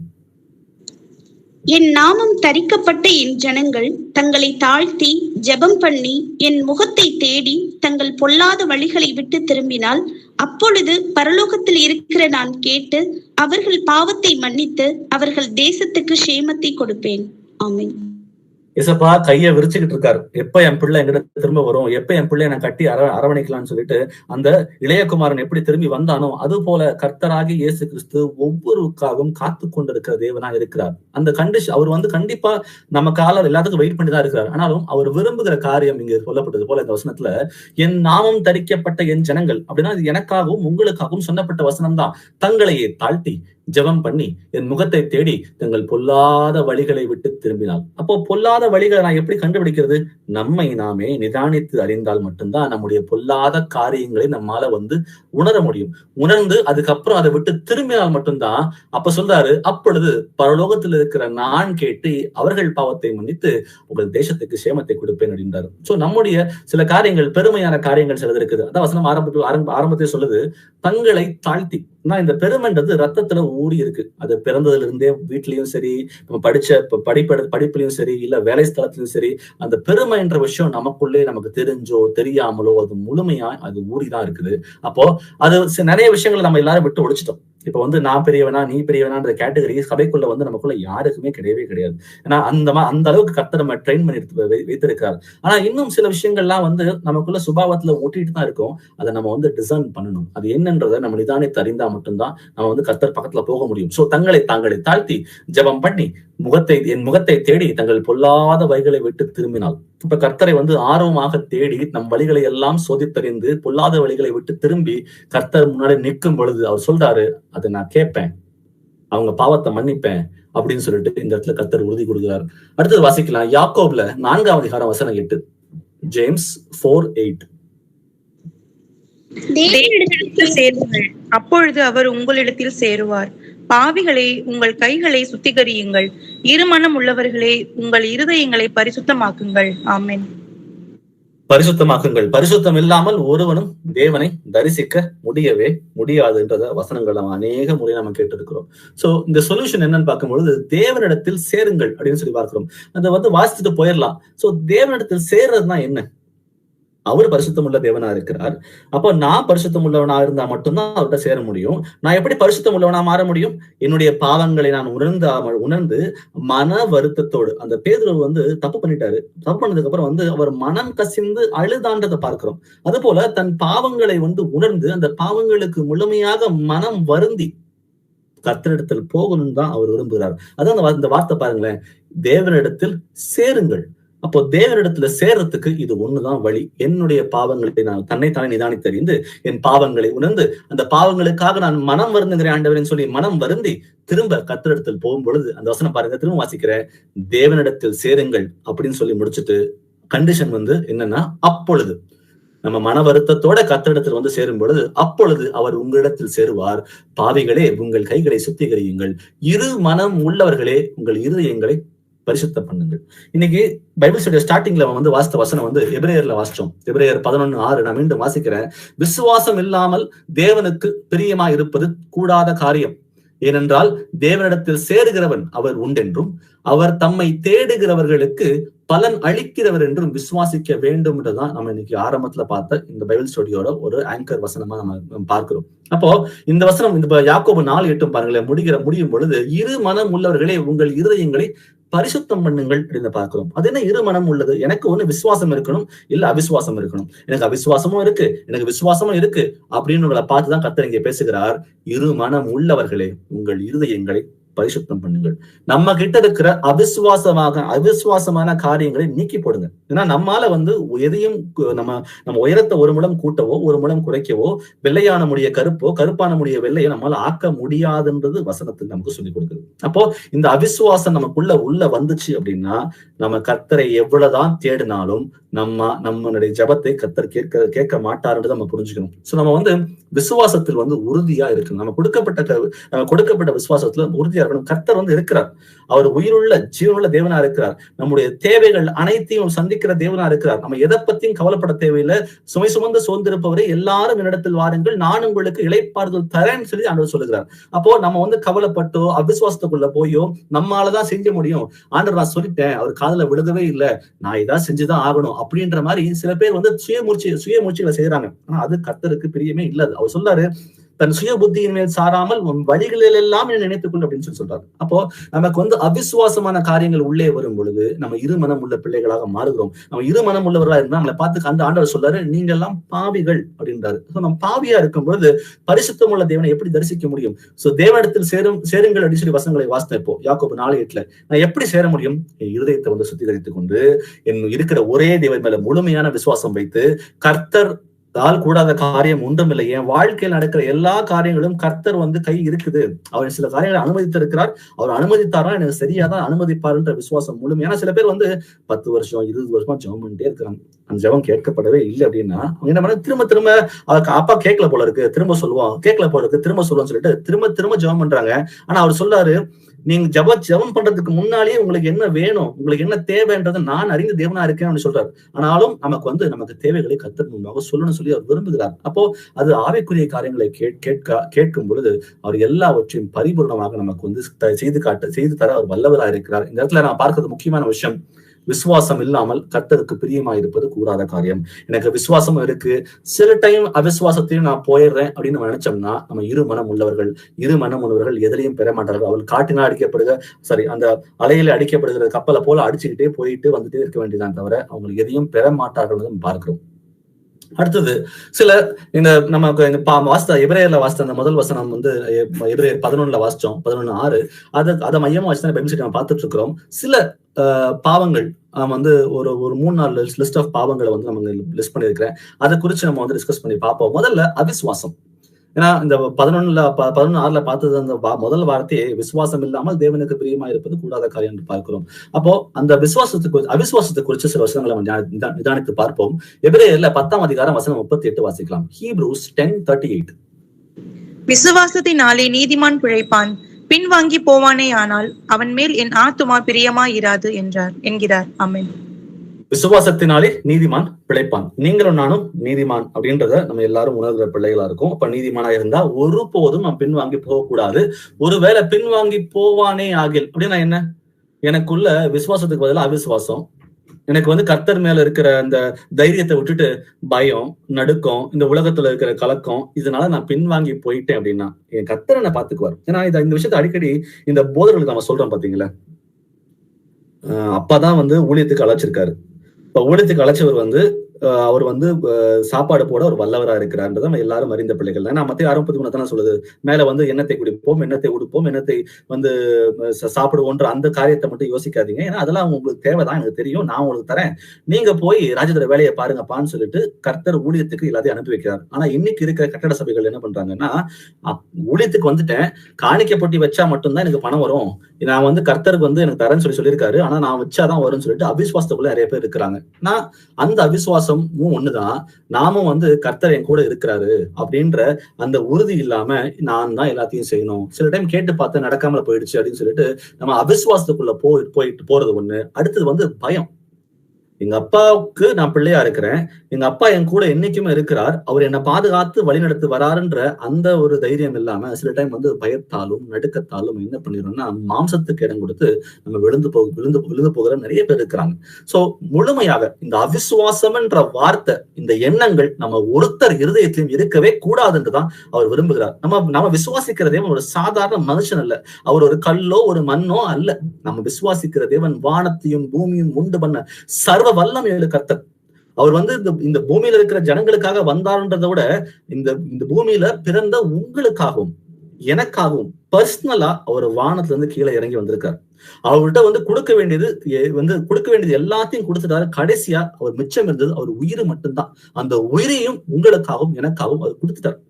என் நாமம் தரிக்கப்பட்ட என் ஜனங்கள் தங்களை தாழ்த்தி ஜெபம் பண்ணி என் முகத்தை தேடி தங்கள் பொல்லாத வழிகளை விட்டு திரும்பினால் அப்பொழுது பரலோகத்தில் இருக்கிற நான் கேட்டு அவர்கள் பாவத்தை மன்னித்து அவர்கள் தேசத்துக்கு சேமத்தை கொடுப்பேன். ஆமென். இசப்பா கையை விரிச்சுக்கிட்டு இருக்காரு, எப்ப என் பிள்ளை எங்கிட்ட திரும்ப வரும், எப்ப என் பிள்ளைய நான் கட்டி அரவணைக்கலாம்னு சொல்லிட்டு அந்த இளையகுமாரன் எப்படி திரும்பி வந்தானோ அது போல கர்த்தராகி இயேசு கிறிஸ்து ஒவ்வொருக்காகவும் காத்து கொண்டிருக்கிற தேவனா இருக்கிறார். அந்த கண்டிஷன் அவர் கண்டிப்பா நமக்கால எல்லாத்துக்கும் வெயிட் பண்ணி தான் இருக்கிறார். ஆனாலும் அவர் விரும்புகிற காரியம் இங்க சொல்லப்பட்டது போல இந்த வசனத்துல என் நாமம் தரிக்கப்பட்ட என் ஜனங்கள் அப்படின்னா இது எனக்காகவும் உங்களுக்காகவும் சொன்னப்பட்ட வசனம் தான். தங்களையே தாழ்த்தி ஜெபம் பண்ணி என் முகத்தை தேடி தங்கள் பொல்லாத வழிகளை விட்டு திரும்பினால். அப்போ பொல்லாத வழிகளை நான் எப்படி கண்டுபிடிக்கிறது? நம்மை நாமே நிதானித்து அறிந்தால் மட்டும்தான் நம்முடைய பொல்லாத காரியங்களை நம்மால உணர முடியும். உணர்ந்து அதுக்கப்புறம் அதை விட்டு திரும்பினால் மட்டும்தான் அப்ப சொல்றாரு, அப்பொழுது பரலோகத்தில் இருக்கிற நான் கேட்டு அவர்கள் பாவத்தை மன்னித்து உங்கள் தேசத்துக்கு சேமத்தை கொடுப்பேன் அப்படின்றாரு. சோ நம்முடைய சில காரியங்கள் பெருமையான காரியங்கள் சிலது இருக்குது. அதான் வசனம் ஆரம்பத்தை சொல்லுது தங்களை தாழ்த்தி. இந்த பெருமைன்றது ரத்தத்துல ஊறி இருக்கு. அது பிறந்ததுல இருந்தே வீட்லயும் சரி, நம்ம படிச்ச படிப்புலயும் சரி, இல்ல வேலை ஸ்தலத்திலும் சரி, அந்த பெருமை என்ற விஷயம் நமக்குள்ளே நமக்கு தெரிஞ்சோ தெரியாமலோ அது முழுமையா அது ஊறிதான் இருக்குது. அப்போ அது நிறைய விஷயங்களை நம்ம எல்லாரும் விட்டு ஒழிச்சிட்டோம். இப்ப வந்து நான் பெரியவனா நீ பெரியவனான்ற கேட்டகரி சபைக்குள்ள வந்து நமக்குள்ள யாருக்குமே கிடையவே கிடையாது. ஏன்னா அந்த அளவுக்கு கர்த்தர் நம்ம ட்ரெயின் பண்ணி வைத்திருக்காரு. ஆனா இன்னும் சில விஷயங்கள்லாம் வந்து நமக்குள்ள சுபாவத்துல ஒட்டிட்டு தான் இருக்கும். அதை நம்ம வந்து டிசைன் பண்ணணும். அது என்னன்றதை நம்ம நிதானித்து அறிந்தா மட்டும்தான் நம்ம வந்து கர்த்தர் பக்கத்துல போக முடியும். சோ தாங்களை தாழ்த்தி ஜெபம் பண்ணி என் முகத்தை தேடி தங்கள் பொல்லாத வழிகளை விட்டு திரும்பினால், இப்ப கர்த்தரை வந்து ஆர்வமாக தேடி நம் வழிகளை எல்லாம் சோதித்தறிந்து பொல்லாத வழிகளை விட்டு திரும்பி கர்த்தர் முன்னாடி நிற்கும் பொழுது அவர் சொல்றாரு, அதை நான் கேட்பேன், அவங்க பாவத்தை மன்னிப்பேன் அப்படின்னு சொல்லிட்டு இந்த இடத்துல கர்த்தர் உறுதி கொடுக்கிறார். அடுத்தது வாசிக்கலாம். யாக்கோப்ல 4ஆம் அதிகாரம் வசனம் 8. ஜேம்ஸ் 4:8. தேவனிடத்தில் சேருங்கள், அப்பொழுது அவர் உங்களிடத்தில் சேருவார். பாவிகளே, உங்கள் கைகளை சுத்திகரியுங்கள், இருமனம் உள்ளவர்களே, உங்கள் இருதயங்களை பரிசுத்தமாக்குங்கள். ஆமென். பரிசுத்தமாக்குங்கள். பரிசுத்தம் இல்லாமல் ஒருவனும் தேவனை தரிசிக்க முடியவே முடியாதுன்றத வசனங்கள் நம்ம அநேக முறை நம்ம கேட்டிருக்கிறோம். சோ இந்த சொல்யூஷன் என்னன்னு பார்க்கும்பொழுது தேவனிடத்தில் சேருங்கள் அப்படின்னு சொல்லி பார்க்கிறோம். அதை வந்து வாசிச்சுட்டு போயிடலாம். சோ தேவனிடத்தில் சேர்றதுனா என்ன? அவர் பரிசுத்தம் உள்ள தேவனா இருக்கிறார். அப்போ நான் பரிசுத்தம் உள்ளவனா இருந்தா மட்டும்தான் அவர்கிட்ட சேர முடியும். நான் எப்படி பரிசுத்தம் உள்ளவனா மாற முடியும்? என்னுடைய பாவங்களை நான் உணர்ந்து மன வருத்தத்தோடு, அந்த பேதுரு வந்து தப்பு பண்ணிட்டாரு. தப்பு பண்ணதுக்கு அப்புறம் வந்து அவர் மனம் கசிந்து அழுதான்றதை பார்க்கிறோம். அது போல தன் பாவங்களை வந்து உணர்ந்து அந்த பாவங்களுக்கு முழுமையாக மனம் வருந்தி கர்த்தரிடத்தில் போகணும்னு தான் அவர் விரும்புகிறார். அதான் இந்த வார்த்தை பாருங்களேன், தேவனிடத்தில் சேருங்கள். அப்போ தேவனிடத்துல சேர்றதுக்கு இது ஒண்ணுதான் வழி. என்னுடைய பாவங்களை நான் தன்னைத்தானே நிதானித்தறிந்து என் பாவங்களை உணர்ந்து அந்த பாவங்களுக்காக நான் மனம் வருந்துகிறேன் ஆண்டவரேன்னு சொல்லி மனம் வருந்தி திரும்ப கர்த்தரிடத்தில் போகும் பொழுது அந்த வசனம் பாருங்க, திரும்ப வாசிக்கிறேன். தேவனிடத்தில் சேருங்கள் அப்படின்னு சொல்லி முடிச்சுட்டு கண்டிஷன் வந்து என்னன்னா, அப்பொழுது நம்ம மன வருத்தத்தோட கர்த்தரிடத்தில் வந்து சேரும் பொழுது அப்பொழுது அவர் உங்களிடத்தில் சேருவார். பாவிகளே, உங்கள் கைகளை சுத்திகரியுங்கள், இரு மனம் உள்ளவர்களே, உங்கள் இருதயங்களை பரிசுத்தம் பண்ணுங்கள். இன்னைக்கு பைபிள் ஸ்டடி ஸ்டார்டிங்ல வந்து வாசித்த வசனம் வந்து எபிரேயர்ல வாசிச்சோம். எபிரேயர் 11:6 நான் மீண்டும் வாசிக்கிறேன். விசுவாசம் இல்லாமல் தேவனுக்கு பிரியமா இருப்பது கூடாத காரியம். ஏனென்றால் தேவனிடத்தில் சேருகிறவன் அவர் உண்டென்றும் அவர் தம்மை தேடுகிறவர்களுக்கு பலன் அளிக்கிறவர் என்றும் விசுவாசிக்க வேண்டும் என்றுதான் நம்ம இன்னைக்கு ஆரம்பத்துல பார்த்த இந்த பைபிள் ஸ்டடியோட ஒரு ஆங்கர் வசனமா நம்ம பார்க்கிறோம். அப்போ இந்த வசனம் இந்த யாக்கோபு 4:8 பாருங்களேன், முடியும் பொழுது இரு மனம் உள்ளவர்களே, உங்கள் இருதயங்களை பரிசுத்தம் பண்ணுங்கள் அப்படின்னு பார்க்கிறோம். அது என்ன இரு மனம் உள்ளது? எனக்கு ஒண்ணு விசுவாசம் இருக்கணும், இல்ல அவிசுவாசம் இருக்கணும். எனக்கு அவிசுவாசமும் இருக்கு, எனக்கு விசுவாசமும் இருக்கு அப்படின்னு பார்த்துதான் கர்த்தர் இங்கே பேசுகிறார். இரு மனம் உள்ளவர்களே, உங்கள் இருதயங்களை பரிசுத்தம் பண்ணுங்கள். நம்ம கிட்ட இருக்கிற அவிசுவாசமான காரியங்களை நீக்கி போடுங்க. ஏன்னா நம்மால வந்து எதையும் நம்ம உயரத்தை ஒரு முழம் கூட்டவோ ஒரு முழம் குறைக்கவோ, வெள்ளையான முடிய கருப்போ கருப்பான முடிய வெள்ளையோ நம்மளால ஆக்க முடியாதுன்றது வசனத்தில் நமக்கு சொல்லிக் கொடுக்குது. அப்போ இந்த அவிசுவாசம் நமக்குள்ள வந்துச்சு அப்படின்னா நம்ம கர்த்தரை எவ்வளவுதான் தேடினாலும் நம்மளுடைய ஜபத்தை கர்த்தர் கேட்க மாட்டாருன்றதை நம்ம புரிஞ்சுக்கணும். சோ நம்ம வந்து விசுவாசத்தில் வந்து உறுதியா இருக்கணும். நம்ம கொடுக்கப்பட்ட விசுவாசத்துல உறுதியா இருக்கணும். கர்த்தர் வந்து இருக்கிறார். அவர் உயிருள்ள ஜீவனுள்ள தேவனா இருக்கிறார். நம்முடைய தேவைகள் அனைத்தையும் சந்திக்கிற தேவனா இருக்கிறார். நம்ம எதை பத்தியும் கவலைப்பட தேவையில்லை. சுமை சுமந்து சோர்ந்திருப்பவரை எல்லாரும் என்னிடத்தில் வாருங்கள், நான் உங்களுக்கு இளைப்பாறுதல் தரேன்னு சொல்லி ஆண்டவர் சொல்லுகிறார். அப்போ நம்ம வந்து கவலைப்பட்டோ அவிசுவாசத்துக்குள்ள போயோ நம்மளாலதான் செஞ்ச முடியும், ஆண்டவர் நான் சொல்லிட்டேன், அவர் காதுல விழுகவே இல்லை, நான் இதான் செஞ்சுதான் ஆகணும் அப்படின்ற மாதிரி சில பேர் வந்து சுயமுயற்சிகளை செய்யறாங்க. ஆனா அது கர்த்தருக்கு பிரியமே இல்ல. அவர் சொல்றாரு, தன் சுய புத்தியின் மேல் சாராமல் வழிகளில் எல்லாம் நினைத்துக்கொள் அப்படின்னு சொல்றாரு. அப்போ நமக்கு வந்து அவிசுவாசமான காரியங்கள் உள்ளே வரும் பொழுது நம்ம இருமனம் உள்ள பிள்ளைகளாக மாறுகிறோம். நம்ம இருமனம் உள்ளவர்களா இருந்தா நம்மளை பார்த்து அந்த ஆண்டவர் சொல்றாரு, நீங்க எல்லாம் பாவிகள் அப்படின்றாரு. நம்ம பாவியா இருக்கும் பொழுது பரிசுத்தம் உள்ள தேவனை எப்படி தரிசிக்க முடியும்? சோ தேவனிடத்தில் சேருங்கள் அப்படின்னு சொல்லி வசனங்களை வாசித்தேன். இப்போ யாக்கோபு 4:8 நான் எப்படி சேர முடியும்? என் இருதயத்தை வந்து சுத்திகரித்துக் கொண்டு என் இருக்கிற ஒரே தேவன் மேல முழுமையான விசுவாசம் வைத்து, கர்த்தர் கூடாத காரியம் ஒன்றும் இல்லை, என் வாழ்க்கையில் நடக்கிற எல்லா காரியங்களும் கர்த்தர் வந்து கை இருக்குது, அவர் சில காரியங்களை அனுமதித்திருக்கிறார், அவர் அனுமதித்தாரா எனக்கு சரியாதான் அனுமதிப்பாருன்ற விசுவாசம் முழுமையான. சில பேர் வந்து 10 வருஷம் 20 வருஷமா ஜெபம் பண்ணிட்டே இருக்கிறாங்க, அந்த ஜெபம் கேட்கப்படவே இல்லை அப்படின்னா அவங்க என்ன பண்ண, திரும்ப அவருக்கு அப்பா கேட்கல போல இருக்கு, திரும்ப சொல்லுவோம், கேட்கல போல இருக்கு, திரும்ப சொல்லுவோம்னு சொல்லிட்டு திரும்ப ஜெபம் பண்றாங்க. ஆனா அவர் சொல்றாரு, நீங்க ஜெபம் பண்றதுக்கு முன்னாலேயே உங்களுக்கு என்ன வேணும், உங்களுக்கு என்ன தேவைன்றது நான் அறிந்த தேவனா இருக்கேன் அப்படின்னு சொல்றாரு. ஆனாலும் நமக்கு தேவைகளை கர்த்தர் முன்பாக சொல்லணும்னு சொல்லி அவர் விரும்புகிறார். அப்போ அது ஆவிக்குரிய காரியங்களை கேட்கும் பொழுது அவர் எல்லாவற்றையும் பரிபூர்ணமாக நமக்கு வந்து செய்து தர அவர் வல்லவராக இருக்கிறார். இந்த இடத்துல நான் பார்க்கிறது முக்கியமான விஷயம், விசுவாசம் இல்லாமல் கர்த்தருக்கு பிரியமாயிருப்பது கூடாத காரியம். எனக்கு விசுவாசம் இருக்கு, சில டைம் அவிசுவாசத்தையும் நான் போயிடுறேன் அப்படின்னு நம்ம நினைச்சோம்னா நம்ம இரு மனம் உள்ளவர்கள் எதிரையும் பெற மாட்டார்கள். அவள் காட்டினால் அந்த அலையில அடிக்கப்படுகிற கப்பலை போல அடிச்சுக்கிட்டே போயிட்டு வந்துட்டே இருக்க வேண்டியதான் தவிர அவங்க எதையும் பெற மாட்டார்கள் நம்ம பார்க்கிறோம். அடுத்தது சில இந்த நமக்கு எபிரேயர்ல வாசித்த அந்த முதல் வசனம் எபிரேயர் 11 வாசிச்சோம், 11:6. அதை மையமா வச்சுதான் நம்ம பார்த்துட்டு இருக்கிறோம். சில பாவங்கள் ஒரு 3-4 லிஸ்ட் ஆஃப் பாவங்களை நம்ம லிஸ்ட் பண்ணிருக்கிறேன். அதை குறிச்சு நம்ம டிஸ்கஸ் பண்ணி பார்ப்போம். முதல்ல அவிசுவாசம். ஏன்னா இந்த 11:6 பார்த்தது அந்த முதல் வார்த்தையே விசுவாசம் இல்லாமல் தேவனுக்கு பிரியமா இருப்பது கூடாத காரியம் என்று பார்க்கிறோம். அப்போ அந்த அவிசுவாசத்தை குறித்து சில வசனங்களை நிதானித்து பார்ப்போம். எபிரேயர்ல 10ஆம் அதிகாரம் வசனம் 38 வாசிக்கலாம். Hebrews 10:38. விசுவாசத்தினாலே நீதிமான் பிழைப்பான், பின்வாங்கி போவானே ஆனால் அவன் மேல் என் ஆத்துமா பிரியமா இராது என்கிறார். ஆமென். விசுவாசத்தினாலே நீதிமான் பிழைப்பான். நீங்களும் நானும் நீதிமான் அப்படின்றத நம்ம எல்லாரும் உணர்கிற பிள்ளைகளா இருக்கும். அப்ப நீதிமானா இருந்தா ஒருபோதும் நம்ம பின்வாங்கி போகக்கூடாது. ஒருவேளை பின்வாங்கி போவானே ஆகில் அப்படின்னா என்ன? எனக்குள்ள விசுவாசத்துக்கு பதிலாக அவிசுவாசம், எனக்கு கர்த்தர் மேல இருக்கிற அந்த தைரியத்தை விட்டுட்டு பயம், நடுக்கம், இந்த உலகத்துல இருக்கிற கலக்கம், இதனால நான் பின்வாங்கி போயிட்டேன் அப்படின்னா என் கர்த்தர் என்ன பாத்துக்குவார். ஏன்னா இந்த விஷயத்த அடிக்கடி இந்த போதர்களுக்கு நம்ம சொல்றோம் பாத்தீங்களா. அப்பாதான் ஊழியத்துக்கு அழைச்சிருக்காரு. இப்ப ஊழியத்துக்கு அழைச்சவர் அவர் சாப்பாடு போட ஒரு வல்லவரா இருக்கிறார்ன்றத நம்ம எல்லாரும் அறிந்த பிள்ளைகள். ஏன்னா மத்திய 6:13 சொல்லுது, மேல எண்ணத்தை குடிப்போம், எண்ணத்தை உடுப்போம், எண்ணத்தை சாப்பிடுவோன்ற அந்த காரியத்தை மட்டும் யோசிக்காதீங்க. ஏன்னா அதெல்லாம் உங்களுக்கு தேவைதான், எனக்கு தெரியும், நான் உங்களுக்கு தரேன், நீங்க போய் ராஜதர வேலையை பாருங்கப்பான்னு சொல்லிட்டு கர்த்தர் ஊழியத்துக்கு எல்லாத்தையும் அனுப்பி வைக்கிறார். ஆனா இன்னைக்கு இருக்கிற கட்டட சபைகள் என்ன பண்றாங்கன்னா, ஊழியத்துக்கு வந்துட்டேன், காணிக்கை போட்டி வச்சா மட்டும்தான் எனக்கு பணம் வரும், நான் கர்த்தருக்கு எனக்கு தரேன்னு சொல்லியிருக்காரு, ஆனா நான் வச்சாதான் வரும்னு சொல்லிட்டு அவிசுவாசத்துக்குள்ள நிறைய பேர் இருக்கிறாங்க. நான் அந்த அவிசுவாசம் ஒண்ணுதான், நாமும் கர்த்தர் என் கூட இருக்கிறாரு அப்படின்ற அந்த உறுதி இல்லாம நான் தான் எல்லாத்தையும் செய்யணும். சில டைம் கேட்டு பார்த்து நடக்காமல போயிடுச்சு அப்படின்னு சொல்லிட்டு நம்ம அவிசுவாசத்துக்குள்ள போயிட்டு போறது ஒண்ணு. அடுத்தது பயம். எங்க அப்பாவுக்கு நான் பிள்ளையா இருக்கிறேன், எங்க அப்பா என் கூட என்னைக்குமே இருக்கிறார், அவர் என்னை பாதுகாத்து வழிநடத்து வராருன்ற அந்த ஒரு தைரியம் இல்லாம சில டைம் பயத்தாலும் நடுக்கத்தாலும் என்ன பண்ணிடுறோம்னா மாம்சத்துக்கு இடம் கொடுத்து நம்ம விழுந்து போகிற நிறைய பேர் இருக்கிறாங்க. சோ முழுமையாக இந்த அவிசுவாசம்ன்ற வார்த்தை, இந்த எண்ணங்கள் நம்ம ஒருத்தர் இருதயத்திலும் இருக்கவே கூடாதுன்றதான் அவர் விரும்புகிறார். நம்ம விசுவாசிக்கிற தேவன் ஒரு சாதாரண மனுஷன் அல்ல, அவர் ஒரு கல்லோ ஒரு மண்ணோ அல்ல. நம்ம விசுவாசிக்கிற தேவன் வானத்தையும் பூமியும் உண்டு பண்ண சர்வ வல்லமையுள்ள கர்த்தர். அவர் இந்த பூமியில இருக்கிற ஜனங்களுக்காக வந்தாருன்றதை விட இந்த பூமியில பிறந்த உங்களுக்காகவும் எனக்காகவும் பர்சனலா அவர் வானத்துல இருந்து கீழே இறங்கி வந்திருக்காரு. அவர்கிட்ட கொடுக்க வேண்டியது எல்லாத்தையும் கொடுத்துட்டாரு. கடைசியா அவர் மிச்சம் இருந்தது அவர் உயிர் மட்டும்தான். அந்த உயிரையும் உங்களுக்காகவும் எனக்காகவும் அவர் கொடுத்துட்டார்.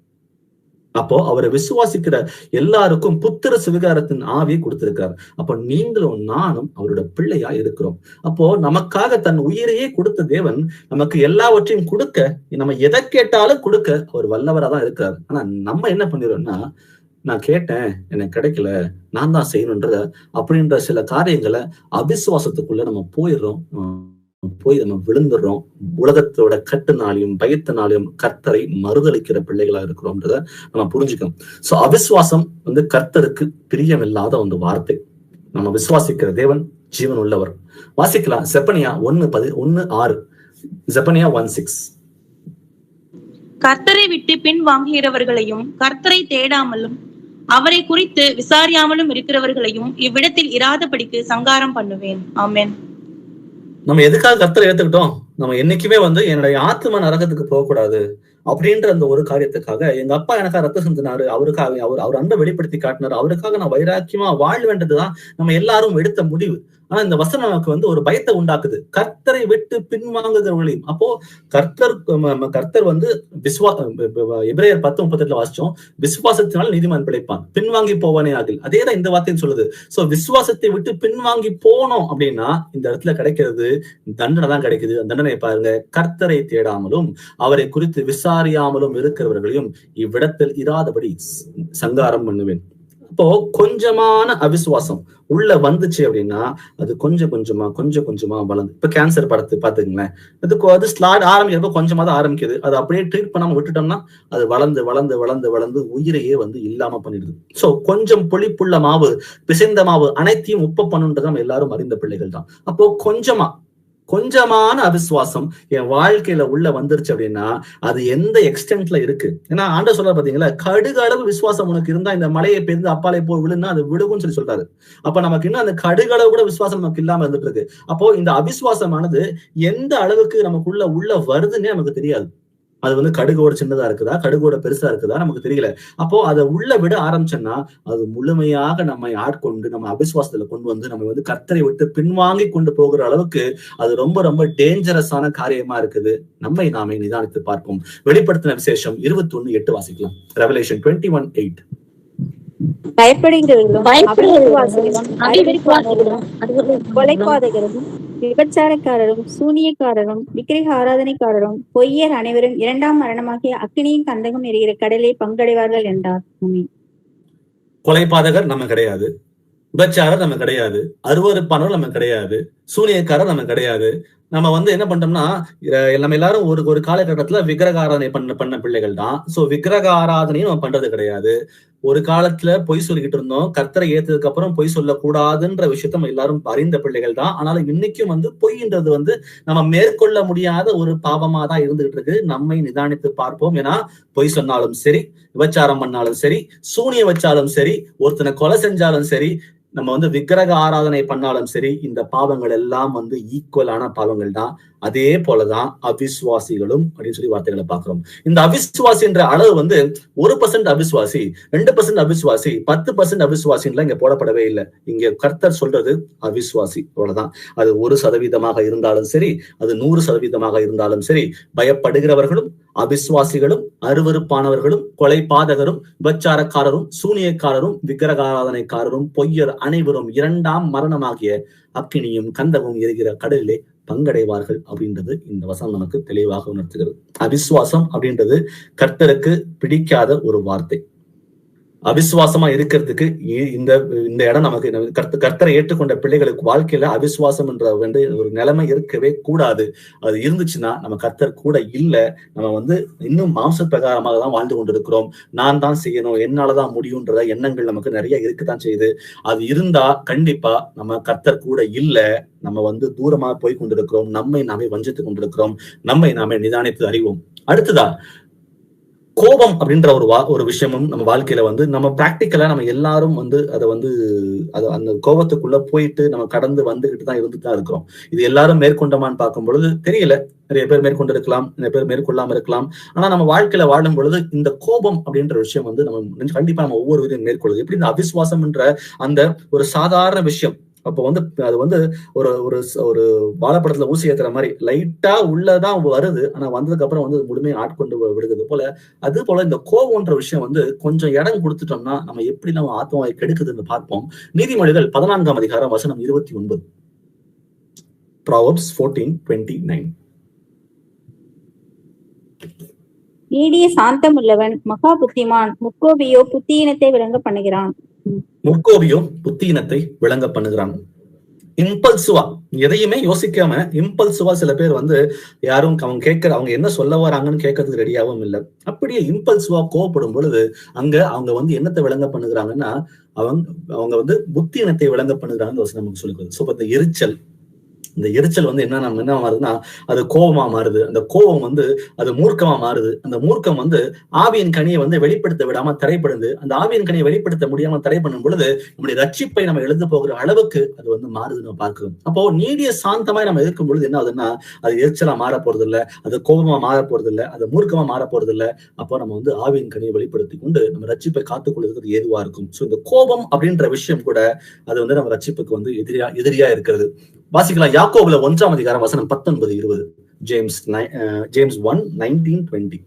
அப்போ அவரை விசுவாசிக்கிற எல்லாருக்கும் புத்திர சுவிகாரத்தின் ஆவியை கொடுத்திருக்காரு. அப்போ நீங்களும் நானும் அவரோட பிள்ளையா இருக்கிறோம். அப்போ நமக்காக தன் உயிரையே கொடுத்த தேவன் நமக்கு எல்லாவற்றையும் கொடுக்க, நம்ம எதை கேட்டாலும் கொடுக்க அவர் வல்லவரா தான் இருக்காரு. ஆனா நம்ம என்ன பண்ணிடுறோம்னா, நான் கேட்டேன் எனக்கு கிடைக்கல, நான் தான் செய்யணும்ன்றத அப்படின்ற சில காரியங்களை அவிசுவாசத்துக்குள்ள நம்ம போய் நம்ம விழுந்துடுறோம். உலகத்தோட கட்டுனாலையும் பயத்தினாலையும் கர்த்தரை மறுதளிக்கிற பிள்ளைகளா இருக்கிறோம்ன்றத நம்ம புரிஞ்சுக்கணும். சோ அவிசுவாசம் கர்த்தருக்கு பிரியமில்லாத ஒரு வார்த்தை. நம்ம விசுவாசிக்கிற தேவன் ஜீவன் உள்ளவர். வாசிக்கலாம் செப்பனியா 1:6. செப்பனியா 1:6. கர்த்தரை விட்டு பின் வாங்குகிறவர்களையும் கர்த்தரை தேடாமலும் அவரை குறித்து விசாரியாமலும் இருக்கிறவர்களையும் இவ்விடத்தில் இராதபடிக்கு சங்காரம் பண்ணுவேன். ஆமென். நம்ம எதுக்காக கர்த்தரை ஏத்துக்கிட்டோம்? நம்ம என்னைக்குமே என்னுடைய ஆத்மா நரகத்துக்கு போகக்கூடாது அப்படின்ற அந்த ஒரு காரியத்துக்காக எங்க அப்பா எனக்காக ரத்தம் சிந்தினாரு, அவருக்காக அவர் அன்பை வெளிப்படுத்தி காட்டினாரு, அவருக்காக நான் வைராக்கியமா வாழ்வேன்றதுதான் நம்ம எல்லாரும் எடுத்த முடிவு. ஆனா இந்த வசனம் நமக்கு ஒரு பயத்தை உண்டாக்குது, கர்த்தரை விட்டு பின்வாங்குகிறவர்களையும். அப்போ கர்த்தர் எபிரேயர் 10:38 வாசிச்சோம், விசுவாசத்தினால் நீதிமான் பிழைப்பான், பின்வாங்கி போவானே ஆகில். அதேதான் இந்த வார்த்தையும் சொல்லுது. சோ விசுவாசத்தை விட்டு பின்வாங்கி போனோம் அப்படின்னா இந்த இடத்துல கிடைக்கிறது தண்டனை தான் கிடைக்குது. தண்டனை பாருங்க, கர்த்தரை தேடாமலும் அவரை குறித்து விசாரியாமலும் இருக்கிறவர்களையும் இவ்விடத்தில் இராதபடி சங்காரம் பண்ணுவேன். அப்போ கொஞ்சமான அவிசுவாசம் உள்ள வந்துச்சு அப்படின்னா அது கொஞ்சம் கொஞ்சமா வளர்ந்து, இப்ப கேன்சர் படத்தை பாத்துக்கங்களேன், அது ஸ்லாட் ஆரம்பிக்கிறப்ப கொஞ்சமா தான் ஆரம்பிக்குது, அது அப்படியே ட்ரீட் பண்ணாம விட்டுட்டோம்னா அது வளர்ந்து உயிரையே வந்து இல்லாம பண்ணிடுது. சோ கொஞ்சம் புளிப்புள்ள மாவு, பிசைந்த மாவு அனைத்தையும் உப்ப பண்ணுன்றது நம்ம எல்லாரும் அறிந்த பிள்ளைகள் தான். அப்போ கொஞ்சமான அவிசுவாசம் என் வாழ்க்கையில உள்ள வந்துருச்சு அப்படின்னா அது எந்த எக்ஸ்டென்ட்ல இருக்கு. ஏன்னா ஆண்டவர் சொல்ற பாத்தீங்களா, கடுகு அளவு விசுவாசம் உனக்கு இருந்தா இந்த மலையை பெய்து அப்பாலே போய் விழுன்னா அது விழுகும்னு சொல்லி சொல்றாரு. அப்ப நமக்கு இன்னும் அந்த கடுகு அளவு கூட விசுவாசம் நமக்கு இல்லாம இருந்துட்டு இருக்கு. அப்போ இந்த அவிசுவாசமானது எந்த அளவுக்கு நமக்குள்ள வருதுன்னே நமக்கு தெரியாது. அது வந்து கடுகோட சின்னதா இருக்குதா, கடுகோட பெருசா இருக்குதா நமக்கு தெரியல. அப்போ அதை உள்ள விட ஆரம்பிச்சோம்னா அது முழுமையாக நம்மை ஆட்கொண்டு நம்ம அவிசுவாசத்துல கொண்டு வந்து நம்ம வந்து கர்த்தரை விட்டு பின்வாங்கி கொண்டு போகிற அளவுக்கு அது ரொம்ப டேஞ்சரஸான காரியமா இருக்குது. நம்மை நாமே நிதானித்து பார்ப்போம். வெளிப்படுத்தின விசேஷம் 21:8 வாசிக்கலாம். ரெவலேஷன் 21:8. பயப்படுகிறவர்களும் கொலைபாதகரும் விபச்சாரக்காரரும் சூனியக்காரரும் விக்கிரக ஆராதனைக்காரரும் பொய்யர் அனைவரும் 2ஆம் மரணமாகிய அக்கினியும் கந்தகம் எரிகிற கடலை பங்கடைவார்கள் என்றார். கொலைபாதகர் நம்ம கிடையாது, விபச்சாரர் நம்ம கிடையாது, அருவருப்பானவர் நம்ம கிடையாது, சூனியக்காரர் நம்ம கிடையாது. நம்ம வந்து என்ன பண்றோம்னா நம்ம எல்லாரும் ஒரு காலகட்டத்துல விக்கிரக ஆராதனை பண்ண பிள்ளைகள் தான். சோ விக்கிரக ஆராதனையும் நம்ம பண்றது கிடையாது. ஒரு காலத்துல பொய் சொல்லிக்கிட்டு இருந்தோம், கர்த்தரை ஏத்ததுக்கு அப்புறம் பொய் சொல்லக்கூடாதுன்ற விஷயத்த நம்ம எல்லாரும் அறிந்த பிள்ளைகள் தான். ஆனாலும் இன்னைக்கும் வந்து பொய்ன்றது வந்து நம்ம மேற்கொள்ள முடியாத ஒரு பாவமா தான் இருந்துகிட்டு இருக்கு. நம்மை நிதானித்து பார்ப்போம். ஏன்னா பொய் சொன்னாலும் சரி, விபச்சாரம் பண்ணாலும் சரி, சூனியம் வச்சாலும் சரி, ஒருத்தனை கொலை செஞ்சாலும் சரி, நம்ம வந்து விக்கிரக ஆராதனை பண்ணாலும் சரி, இந்த பாவங்கள் எல்லாம் வந்து ஈக்குவலான பாவங்கள் தான். அதே போலதான் அவிசுவாசிகளும் அப்படின்னு சொல்லி வார்த்தைகளை பார்க்கிறோம். இந்த அவிசுவாசின்ற அளவு வந்து 1% அவிசுவாசி, 2% அவிசுவாசி, 10% அவிசுவாசின்லாம் இங்க போடப்படவே இல்லை. இங்க கர்த்தர் சொல்றது அவிசுவாசி, அவ்வளவுதான். அது 1% இருந்தாலும் சரி, அது 100% இருந்தாலும் சரி, பயப்படுகிறவர்களும் அவிசுவாசிகளும் அருவருப்பானவர்களும் கொலைபாதகரும் விபச்சாரக்காரரும் சூனியக்காரரும் விக்கிரக ஆராதனைக்காரரும் பொய்யர் அனைவரும் 2ஆம் மரணமாகிய அக்கினியும் கந்தமும் எரிகிற கடலிலே பங்கடைவார்கள் அப்படின்றது இந்த வசனம் நமக்கு தெளிவாக உணர்த்துகிறது. அவிசுவாசம் அப்படின்றது கர்த்தருக்கு பிடிக்காத ஒரு வார்த்தை. அவிசுவாசமா இருக்கிறதுக்கு இந்த இடம் நமக்கு கர்த்தரை ஏற்றுக்கொண்ட பிள்ளைகளுக்கு வாழ்க்கையில அவிசுவாசம் என்ற வந்து ஒரு நிலைமை இருக்கவே கூடாது. அது இருந்துச்சுன்னா நம்ம கர்த்தர் கூட இல்ல, நம்ம வந்து இன்னும் மாம்ச பிரகாரமாக தான் வாழ்ந்து கொண்டிருக்கிறோம். நான் தான் செய்யணும், என்னாலதான் முடியும்ன்ற எண்ணங்கள் நமக்கு நிறைய இருக்குதான் செய்யுது. அது இருந்தா கண்டிப்பா நம்ம கர்த்தர் கூட இல்ல, நம்ம வந்து தூரமா போய் கொண்டிருக்கிறோம், நம்மை நாமே வஞ்சித்துக் கொண்டிருக்கிறோம், நம்மை நாமே நிதானித்து அறிவோம். அடுத்ததா கோபம் அப்படின்ற ஒரு விஷயமும் நம்ம வாழ்க்கையில வந்து நம்ம பிராக்டிக்கலா நம்ம எல்லாரும் வந்து அதை வந்து அந்த கோபத்துக்குள்ள போயிட்டு நம்ம கடந்து வந்துகிட்டு தான் இருந்துட்டு தான் இருக்கிறோம். இது எல்லாரும் மேற்கொண்டமான்னு பார்க்கும் பொழுது தெரியல. நிறைய பேர் மேற்கொண்டு இருக்கலாம், நிறைய பேர் மேற்கொள்ளாம இருக்கலாம். ஆனா நம்ம வாழ்க்கையில வாழும் பொழுது இந்த கோபம் அப்படின்ற விஷயம் வந்து நம்ம கண்டிப்பா நம்ம ஒவ்வொரு விதையும் மேற்கொள்ளுது. எப்படி இந்த அவிசுவாசம் என்ற அந்த ஒரு சாதாரண விஷயம், அப்போ வந்து அது வந்து ஒரு ஒரு வாழைப்படத்துல ஊசி ஏத்துற மாதிரி லைட்டா உள்ளதான் வருது, ஆனா வந்ததுக்கு அப்புறம் வந்து முழுமையை ஆட்கொண்டு விடுகிறது போல. அது போல இந்த கோபம்ன்ற விஷயம் வந்து கொஞ்சம் இடம் கொடுத்துட்டோம்னா நம்ம எப்படி நம்ம ஆத்மாவை கெடுக்குதுன்னு பார்ப்போம். நீதிமொழிகள் 14ஆம் அதிகாரம் வசனம் 29. Proverbs 14:29. நீடிய சாந்தம் உள்ளவன் மகா புத்திமான், முக்கோபியோ புத்தியினத்தை விளங்க பண்ணுகிறான். முற்கோபியோ புத்தியினத்தை விளங்க பண்ணுகிறான். இம்பல்சிவா எதையுமே யோசிக்காம இம்பல்சிவா சில பேர் வந்து யாரும் அவங்க என்ன சொல்ல வராங்கன்னு கேட்கறதுக்கு ரெடியாகவும் இல்லை. அப்படியே இம்பல்சிவா கோவப்படும் பொழுது அவங்க வந்து என்னத்தை விளங்க பண்ணுகிறாங்கன்னா அவங்க வந்து புத்தியினத்தை விளங்க பண்ணுகிறாங்கன்னு நமக்கு சொல்லிக்கிறது. சோ இந்த எரிச்சல் வந்து என்ன மாறுதுன்னா அது கோபமா மாறுது. அந்த கோபம் வந்து அது மூர்க்கமா மாறுது. அந்த மூர்க்கம் வந்து ஆவியின் கனியை வந்து வெளிப்படுத்த விடாம தடைப்படுது. அந்த ஆவியின் கனியை வெளிப்படுத்த முடியாம தடை பண்ணும் பொழுது நம்முடைய ரட்சிப்பை நம்ம எழுந்து போகிற அளவுக்கு அது வந்து மாறுது நம்ம பார்க்கிறோம். அப்போ நீடிய சாந்தமாய் நம்ம இருக்கும் பொழுது என்ன ஆகுதுன்னா அது எரிச்சலா மாற போறது இல்லை, அது கோபமா மாற போறது இல்லை, அது மூர்க்கமா மாற போறது இல்லை. அப்போ நம்ம வந்து ஆவியின் கனியை வெளிப்படுத்தி கொண்டு நம்ம ரட்சிப்பை காத்துக்கொள்வதற்கு ஏதுவா இருக்கும். சோ இந்த கோபம் அப்படின்ற விஷயம் கூட அது வந்து நம்ம ரட்சிப்புக்கு வந்து எதிரியா இருக்கிறது. வாசிக்கலாம் யாக்கோபுல 1ஆம் அதிகாரம் வசனம் 19-20. ஜேம்ஸ் 1:19-20.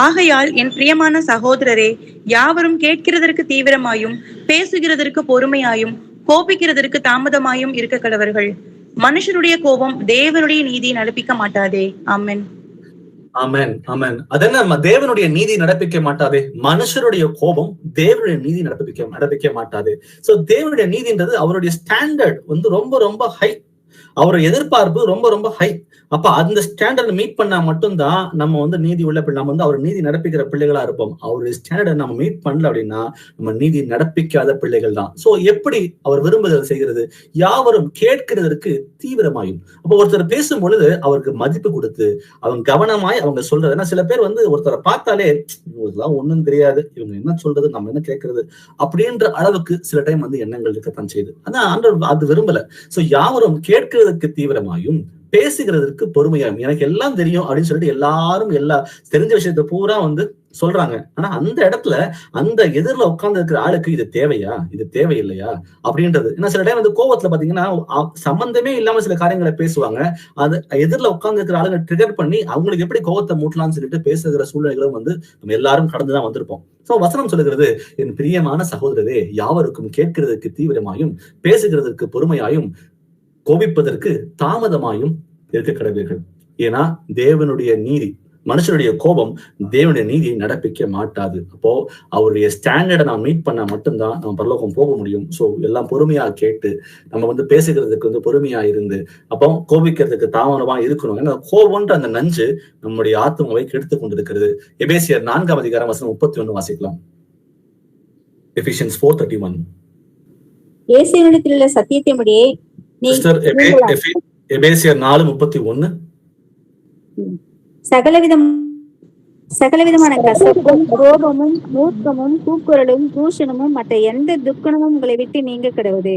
ஆகையால் என் பிரியமான சகோதரரே, யாவரும் கேட்கிறதற்கு தீவிரமாயும் பேசுகிறதற்கு பொறுமையாயும் கோபிக்கிறதற்கு தாமதமாயும் இருக்க கடவர்கள். மனுஷனுடைய கோபம் தேவனுடைய நீதியை நடப்பிக்க மாட்டாதே. ஆமென். ஆமென், ஆமென். அதென்ன தேவனுடைய நீதி நடப்பிக்க மாட்டாதே. மனுஷருடைய கோபம் தேவனுடைய நீதி நடப்பிக்க மாட்டாதே. சோ தேவனுடைய நீதின்றது அவருடைய ஸ்டாண்டர்ட் வந்து ரொம்ப ரொம்ப ஹை. அவருடைய எதிர்பார்ப்பு ரொம்ப ரொம்ப ஹை. அப்ப அந்த ஸ்டாண்டர்ட் மீட் பண்ணா மட்டும்தான் நம்ம வந்து நீதி உள்ள பிள்ளை, நம்ம வந்து அவர் நீதி நடப்பிக்கிற பிள்ளைகளா இருப்போம். அவருடைய ஸ்டாண்டர்டை நம்ம மீட் பண்ணல அப்படின்னா நம்ம நீதி நடப்பிக்காத பிள்ளைகள் தான். சோ எப்படி அவர் விரும்புகிறது செய்கிறது? யாவரும் கேட்கிறதற்கு தீவிரமாயும். அப்போ ஒருத்தர் பேசும் பொழுது அவருக்கு மதிப்பு கொடுத்து அவங்க கவனமாய் அவங்க சொல்றது. ஏன்னா சில பேர் வந்து ஒருத்தரை பார்த்தாலே இவங்கெல்லாம் ஒண்ணும் தெரியாது, இவங்க என்ன சொல்றது, நம்ம என்ன கேட்கறது அப்படின்ற அளவுக்கு சில டைம் வந்து எண்ணங்கள் இருக்கத்தான் செய்யுது. ஆனா அது விரும்பல. சோ யாவரும் கேட்கிறதுக்கு தீவிரமாயும் பேசுகிறதுக்கு பொறுமையாகும். எனக்கு எல்லாம் தெரியும் அப்படின்னு சொல்லிட்டு எல்லாரும் தெரிஞ்ச விஷயத்த பூரா வந்து சொல்றாங்க. ஆனா அந்த இடத்துல அந்த எதிரில உட்கார்ந்து இருக்கிற ஆளுக்கு இது தேவையா, இது தேவையில்லையா அப்படின்றது. ஏன்னா சில டைம் வந்து கோவத்துல பாத்தீங்கன்னா சம்பந்தமே இல்லாம சில காரியங்களை பேசுவாங்க. அது எதிரில உட்கார்ந்து இருக்கிற ஆளுங்க ட்ரிகர் பண்ணி அவங்களுக்கு எப்படி கோவத்தை மூட்டலாம்னு சொல்லிட்டு பேசுகிற சூழ்நிலைகளும் வந்து நம்ம எல்லாரும் கடந்துதான் வந்திருப்போம். சோ வசனம் சொல்லுகிறது, என் பிரியமான சகோதரரே, யாவருக்கும் கேட்கிறதுக்கு தீவிரமாயும் பேசுகிறதற்கு பொறுமையாயும் கோபிப்பதற்கு தாமதமாயும் இருக்க கடவீர்கள். ஏன்னா தேவனுடைய நீதி, மனுஷனுடைய கோபம் தேவனுடைய நீதியை நடப்பிக்க மாட்டாது. அப்போ அவருடைய ஸ்டாண்டர்டை நான் மீட் பண்ணா மட்டும்தான் நம்ம பரலோகம் போக முடியும். சோ எல்லாம் பொறுமையா கேட்டு நம்ம வந்து பேசுகிறதுக்கு வந்து பொறுமையா இருந்து அப்போ கோபிக்கிறதுக்கு தாமதமா இருக்கணும். ஏன்னா கோபம்ன்ற அந்த நஞ்சு நம்முடைய ஆத்மாவை கெடுத்து கொண்டிருக்கிறது. எபேசியர் 4:31 வாசிக்கலாம். எபிஷியன்ஸ் 4:31. இயேசுவினிடத்தில் உள்ள சத்தியத்தின்படியே எபேசியர் 4:31. சகலவிதமான கசப்பும் கோபமும் மூர்க்கமும் கூக்குரலும் தூஷணமும் மற்ற எந்த துக்கணமும் உங்களை விட்டு நீங்க கிடவுது.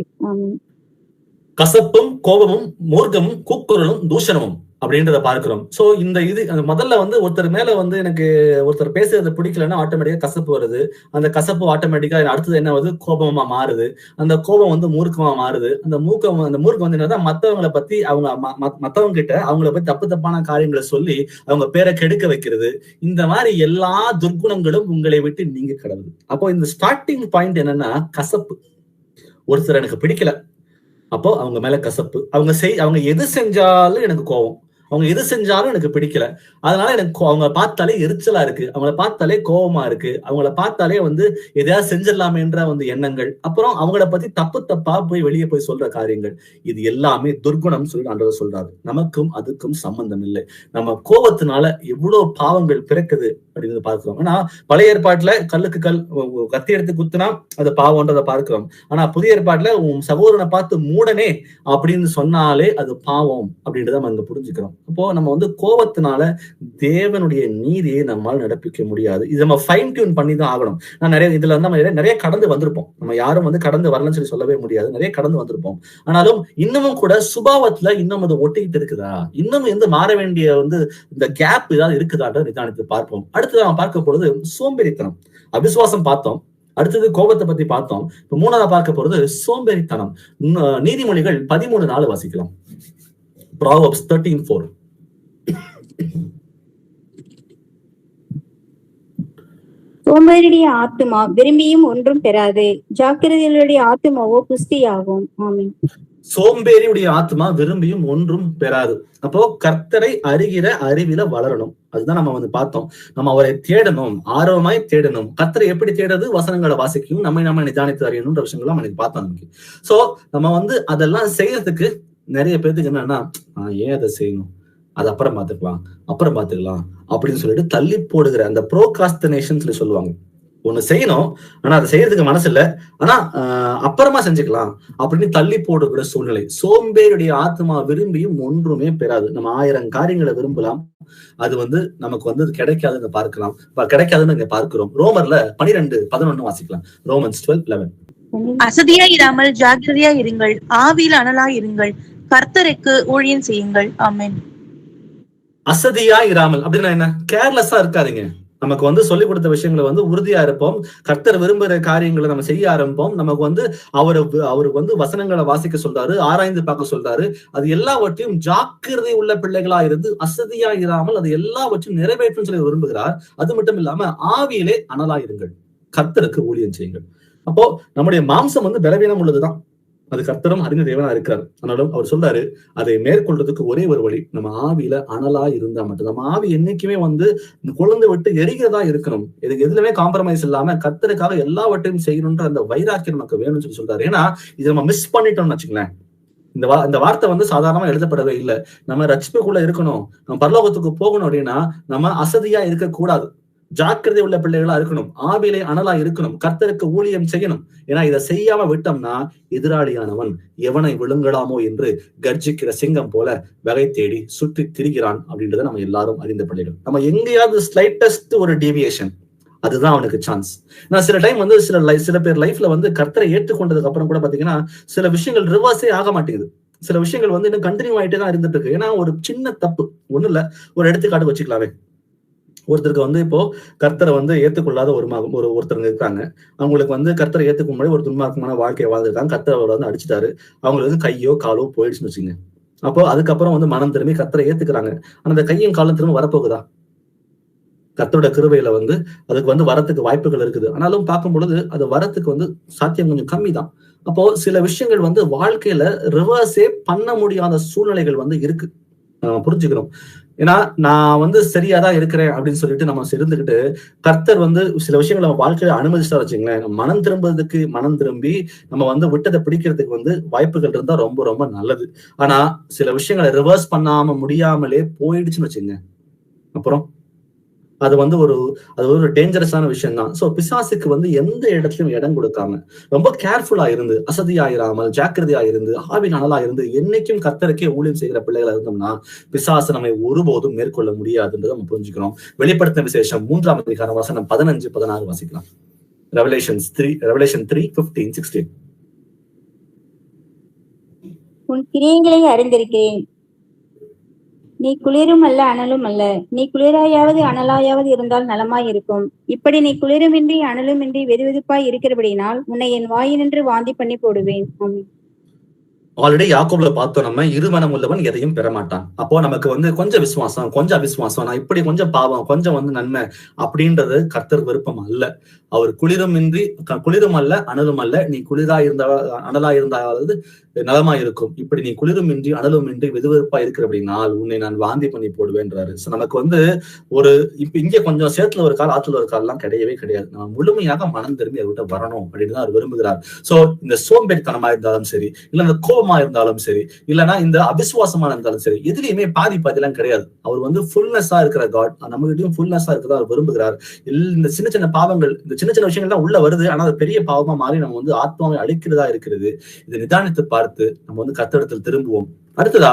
கசப்பும் கோபமும் மூர்க்கமும் கூக்குரலும் தூஷணமும் அப்படின்றத பார்க்கிறோம். சோ இந்த இது முதல்ல வந்து ஒருத்தர் மேல வந்து எனக்கு ஒருத்தர் பேசுறது பிடிக்கலன்னா ஆட்டோமேட்டிக்கா கசப்பு வருது. அந்த கசப்பு ஆட்டோமேட்டிக்கா அடுத்தது என்ன வருது, கோபமா மாறுது. அந்த கோபம் வந்து மூர்க்கமா மாறுது. அந்த மூர்க்கம் வந்து என்னன்னா மத்தவங்களை பத்தி மத்தவங்க கிட்ட அவங்கள பத்தி தப்பான காரியங்களை சொல்லி அவங்க பேரை கெடுக்க வைக்கிறது. இந்த மாதிரி எல்லா துர்குணங்களும் உங்களை விட்டு நீங்க கடவுது. அப்போ இந்த ஸ்டார்டிங் பாயிண்ட் என்னன்னா கசப்பு. ஒருத்தர் எனக்கு பிடிக்கல, அப்போ அவங்க மேல கசப்பு. அவங்க எது செஞ்சாலும் எனக்கு கோபம், அவங்க எது செஞ்சாலும் எனக்கு பிடிக்கல. அதனால எனக்கு அவங்க பார்த்தாலே எரிச்சலா இருக்கு, அவங்கள பார்த்தாலே கோபமா இருக்கு, அவங்கள பார்த்தாலே வந்து எதையாவது செஞ்சிடலாமேன்ற வந்து எண்ணங்கள். அப்புறம் அவங்கள பத்தி தப்பா போய் வெளியே போய் சொல்ற காரியங்கள், இது எல்லாமே துர்குணம் சொல்லி ஆண்டவர் சொல்றாரு. நமக்கும் அதுக்கும் சம்பந்தம் இல்லை. நம்ம கோபத்தினால எவ்வளவு பாவங்கள் பிறக்குது அப்படின்னு பார்க்கிறோம். ஆனா பழைய ஏற்பாட்டுல கல்லுக்கு கத்தி எடுத்து குத்துனா அது பாவம்ன்றதை பார்க்கிறோம். ஆனா புதிய ஏற்பாட்டுல உன் சகோதரனை பார்த்து மூடனே அப்படின்னு சொன்னாலே அது பாவம் அப்படின்றத நம்ம இங்க புரிஞ்சுக்கிறோம். அப்போ நம்ம வந்து கோபத்தினால தேவனுடைய நீதியை நம்மால் நடப்பிக்க முடியாது. இது நம்ம ஃபைன் டியூன் பண்ணி தான் ஆகணும். நான் இதுல வந்து நம்ம நிறைய கடந்து வந்திருப்போம். நம்ம யாரும் வந்து கடந்து வரலன்னு சொல்லவே முடியாது. நிறைய கடந்து வந்திருப்போம். ஆனாலும் இன்னமும் கூட சுபாவத்துல இன்னும் அது ஒட்டிக்கிட்டு இருக்குதா, இன்னும் வந்து மாற வேண்டிய வந்து இந்த கேப் ஏதாவது இருக்குதான்ற நிதானித்து பார்ப்போம். அடுத்தது நம்ம பார்க்க போறது சோம்பேறித்தனம். அவிசுவாசம் பார்த்தோம், அடுத்தது கோபத்தை பத்தி பார்த்தோம். இப்ப மூணாவது பார்க்க போறது சோம்பேறித்தனம். நீதிமொழிகள் 13:4 வாசிக்கலாம். Proverbs 13:4. சோம்பேறியுடைய ஆத்துமா விரும்பியும் ஒன்றும் பெறாது, ஜாக்கிரதையுடைய ஆத்துமாவோ புஷ்டியாகும். ஆமென். சோம்பேறியுடைய ஆத்மா விரும்பியும் ஒன்றும் பெறாது. அப்போ கர்த்தரை அறிகிற அறிவில வளரணும். அதுதான் நம்ம வந்து பார்த்தோம். நம்ம அவரை தேடணும், ஆர்வமாய் தேடணும். கர்த்தரை எப்படி தேடுறது? வசனங்களை வாசிக்கும், நம்ம நிதானித்து அறியணும்ன்ற விஷயங்கள்லாம் நம்ம பார்த்தோம் நமக்கு. சோ நம்ம வந்து அதெல்லாம் செய்யறதுக்கு நிறைய பேருக்கு என்னன்னா, ஏன் அதை செய்யணும், அது அப்புறம் பாத்துக்கலாம் அப்படின்னு சொல்லிட்டு தள்ளி போடுகிற அந்த ப்ரோகாஸ்டினேஷன் சொல்லி சொல்லுவாங்க. ஒண்ணு செய்யணும், ஆனா அதை செய்யறதுக்கு மனசு இல்ல, ஆனா அப்புறமா செஞ்சுக்கலாம் அப்படின்னு தள்ளி போடுகிற சூழ்நிலை. சோம்பேறியுடைய ஆத்மா விரும்பியும் ஒன்றுமே பெறாது. நம்ம 1000 காரியங்களை விரும்பலாம், அது வந்து நமக்கு வந்து கிடைக்காதுன்னு பார்க்கிறோம். ரோமர்ல 12:11 வாசிக்கலாம். ரோமன்ஸ் 12:11. அசதியா இராமல் ஜாக்கிரதையா இருங்கள், ஆவியில் அனலா இருங்கள், கர்த்தருக்கு ஊழியம் செய்யுங்கள். ஆமென். அசதியா இராமல் அப்படின்னா என்ன? கேர்லெஸ்ஸா இருக்காதீங்க. நமக்கு வந்து சொல்லிக் கொடுத்த விஷயங்களை வந்து உறுதியா இருப்போம். கர்த்தர் விரும்புகிற காரியங்களை நம்ம செய்ய ஆரம்பிப்போம். நமக்கு வந்து அவருக்கு வந்து வசனங்களை வாசிக்க சொல்றாரு, ஆராய்ந்து பார்க்க சொல்றாரு. அது எல்லாவற்றையும் ஜாக்கிரதை உள்ள பிள்ளைகளா இருந்து அசதியா இராமல் அது எல்லாவற்றையும் நிறைவேற்றும் சொல்லி விரும்புகிறார். அது மட்டும் இல்லாம ஆவியிலே அனலா இருங்கள், கர்த்தருக்கு ஊழியம் செய்யுங்கள். அப்போ நம்முடைய மாம்சம் வந்து பலவீனம் உள்ளதுதான். அது கர்த்தரும் அறிந்த தேவனா இருக்காரு. ஆனாலும் அவர் சொல்றாரு, அதை மேற்கொள்றதுக்கு ஒரே ஒரு வழி, நம்ம ஆவியில அனலா இருந்தா மட்டும். நம்ம ஆவி என்னைக்குமே குழந்தை விட்டு எரிகிறதா இருக்கணும். இதுக்கு எதுலயுமே காம்ப்ரமைஸ் இல்லாம கர்த்தருக்காக எல்லாவற்றையும் செய்யணும்ன்ற அந்த வைராக்கியம் நமக்கு வேணும்னு சொல்லி சொல்றாரு. ஏன்னா இதை நம்ம மிஸ் பண்ணிட்டோம்னு வச்சுங்களேன். இந்த வார்த்தை சாதாரணமா எழுதப்படவே இல்லை. நம்ம ரட்சிப்புக்குள்ள இருக்கணும், நம்ம பரலோகத்துக்கு போகணும் அப்படின்னா நம்ம அசதியா இருக்கக்கூடாது, ஜாக்கிரதை உள்ள பிள்ளைகளா இருக்கணும், ஆவிலே அனலா இருக்கணும், கர்த்தருக்கு ஊழியம் செய்யணும். ஏன்னா இதை செய்யாம விட்டோம்னா எதிராளியானவன் எவனை விழுங்கலாமோ என்று கர்ஜிக்கிற சிங்கம் போல வகை தேடி சுற்றி திரிகிறான் அப்படின்றத நம்ம எல்லாரும் அறிந்த பிள்ளைகள். நம்ம எங்கேயாவது ஸ்லைட்டஸ்ட் ஒரு டீவியேஷன், அதுதான் அவனுக்கு சான்ஸ். நான் சில டைம் சில பேர் லைஃப்ல கர்த்தரை ஏற்றுக்கொண்டதுக்கு அப்புறம் கூட பாத்தீங்கன்னா சில விஷயங்கள் ரிவர்ஸே ஆக மாட்டேங்குது. சில விஷயங்கள் இன்னும் கண்டினியூ ஆயிட்டே தான் இருந்துட்டு இருக்கு. ஏன்னா ஒரு சின்ன தப்பு, ஒண்ணு இல்ல, ஒரு எடுத்துக்காட்டு வச்சுக்கலாமே. ஒருத்தருக்கு இப்போ கர்த்தரை ஏத்துக்கொள்ளாத ஒருத்தருங்க இருக்காங்க. அவங்களுக்கு கர்த்தரை ஏத்துக்கும் முன்னாடி ஒரு துன்மார்க்கமான வாழ்க்கையை வாழ்ந்துருக்காங்க. கர்த்தர் அவர் அடிச்சுட்டாரு, அவங்களுக்கு கையோ காலோ போயிடுச்சுன்னு வச்சுங்க. அப்போ அதுக்கப்புறம் மனம் திரும்பி கர்த்தரை ஏத்துக்கிறாங்க. ஆனா அந்த கையும் காலம் திரும்ப வரப்போகுதா? கர்த்தரோட கிருபையில அதுக்கு வரத்துக்கு வாய்ப்புகள் இருக்குது. ஆனாலும் பார்க்கும் பொழுது அது வரத்துக்கு சாத்தியம் கொஞ்சம் கம்மி தான். அப்போ சில விஷயங்கள் வாழ்க்கையில ரிவர்ஸே பண்ண முடியாத சூழ்நிலைகள் இருக்கு, புரிஞ்சுக்கணும். ஏன்னா நான் சரியாதான் இருக்கிறேன் அப்படின்னு சொல்லிட்டு நம்ம இருந்துகிட்டு கர்த்தர் சில விஷயங்களை நம்ம வாழ்க்கையில அனுமதிச்சா வச்சுங்களேன், மனம் திரும்பி நம்ம விட்டதை பிடிக்கிறதுக்கு வாய்ப்புகள் இருந்தா ரொம்ப ரொம்ப நல்லது. ஆனா சில விஷயங்களை ரிவர்ஸ் பண்ணாம முடியாமலே போயிடுச்சுன்னு வச்சுங்க, அப்புறம் அது ஒரு டேஞ்சரஸான விஷயம் தான். சோ பிசாசுக்கு எந்த இடத்துலயும் இடம் கொடுக்காம ரொம்ப கேர்ஃபுல்லா இருந்து, அசதியாயிராமல் ஜாக்கிரதையா இருந்து, ஆவின் அனலா இருந்து என்னைக்கும் கர்த்தருக்கே ஊழியம் செய்கிற பிள்ளைகளா இருந்தோம்னா பிசாசு நம்மை ஒருபோதும் மேற்கொள்ள முடியாதுன்றதை நம்ம புரிஞ்சுக்கணும். வெளிப்படுத்தின விசேஷம் 3ஆம் அதிகாரம் வசனம் 15-16 வாசிக்கலாம். Revelation 3:15-16. உன் கிரியைகளை அறிந்திருக்கிறேன். நீ குளிரும் அல்ல அனலும் அல்ல. நீ குளிராயாவது அனலாயாவது இருந்தால் நலமாய் இருக்கும். இப்படி நீ குளிருமின்றி அனலுமின்றி வெதுவெதுப்பாய் இருக்கிறபடினால் உன்னை என் வாயினின்று வாந்தி பண்ணி போடுவேன். ஆல்ரெடி யாக்கோபுல பார்த்தோம், நம்ம இருமனம் உள்ளவன் எதையும் பெறமாட்டான். அப்போ நமக்கு கொஞ்சம் விசுவாசம், கொஞ்சம் அவிசுவாசம், நான் இப்படி கொஞ்சம் பாவம், கொஞ்சம் நன்மை அப்படின்றது கர்த்தர் விருப்பம் அல்ல. அவர் குளிரும் அல்ல அனலும் அல்ல. நீ குளிரா இருந்தா அனலா இருந்தாவது நலமா இருக்கும். இப்படி நீ குளிருமின்றி அனலுமின்றி வெதுவெதுப்பா இருக்கிற அப்படின்னா உன்னை நான் வாந்தி பண்ணி போடுவேன்றாரு. நமக்கு ஒரு இப்ப இங்க கொஞ்சம் சேத்துல ஒரு கால் ஆத்துல ஒரு கால்லாம் கிடையவே கிடையாது. நம்ம முழுமையாக மனம் திரும்பி அவர்கிட்ட வரணும் அப்படின்னு தான் அவர் விரும்புகிறார். சோ இந்த சோம்பேறித்தனமா இருந்தாலும் சரி, இல்ல இந்த கோபமா இருந்தாலும் சரி, இல்லைன்னா இந்த அவிசுவாசமா இருந்தாலும் சரி, எதுலையுமே பாதிலாம் கிடையாது. அவர் ஃபுல்னஸா இருக்கிற காட், நம்ம கிட்டயும் ஃபுல்னஸா இருக்கிறதா அவர் விரும்புகிறார். இந்த சின்ன சின்ன பாவங்கள், இந்த சின்ன சின்ன விஷயங்கள் தான் உள்ள வருது, ஆனா அது பெரிய பாவமா மாறி நம்ம ஆத்மாவை அழிக்கிறதா இருக்கிறது. இதை நிதானித்து பார்த்து நம்ம கர்த்தரிடத்தில் திரும்புவோம். அடுத்ததா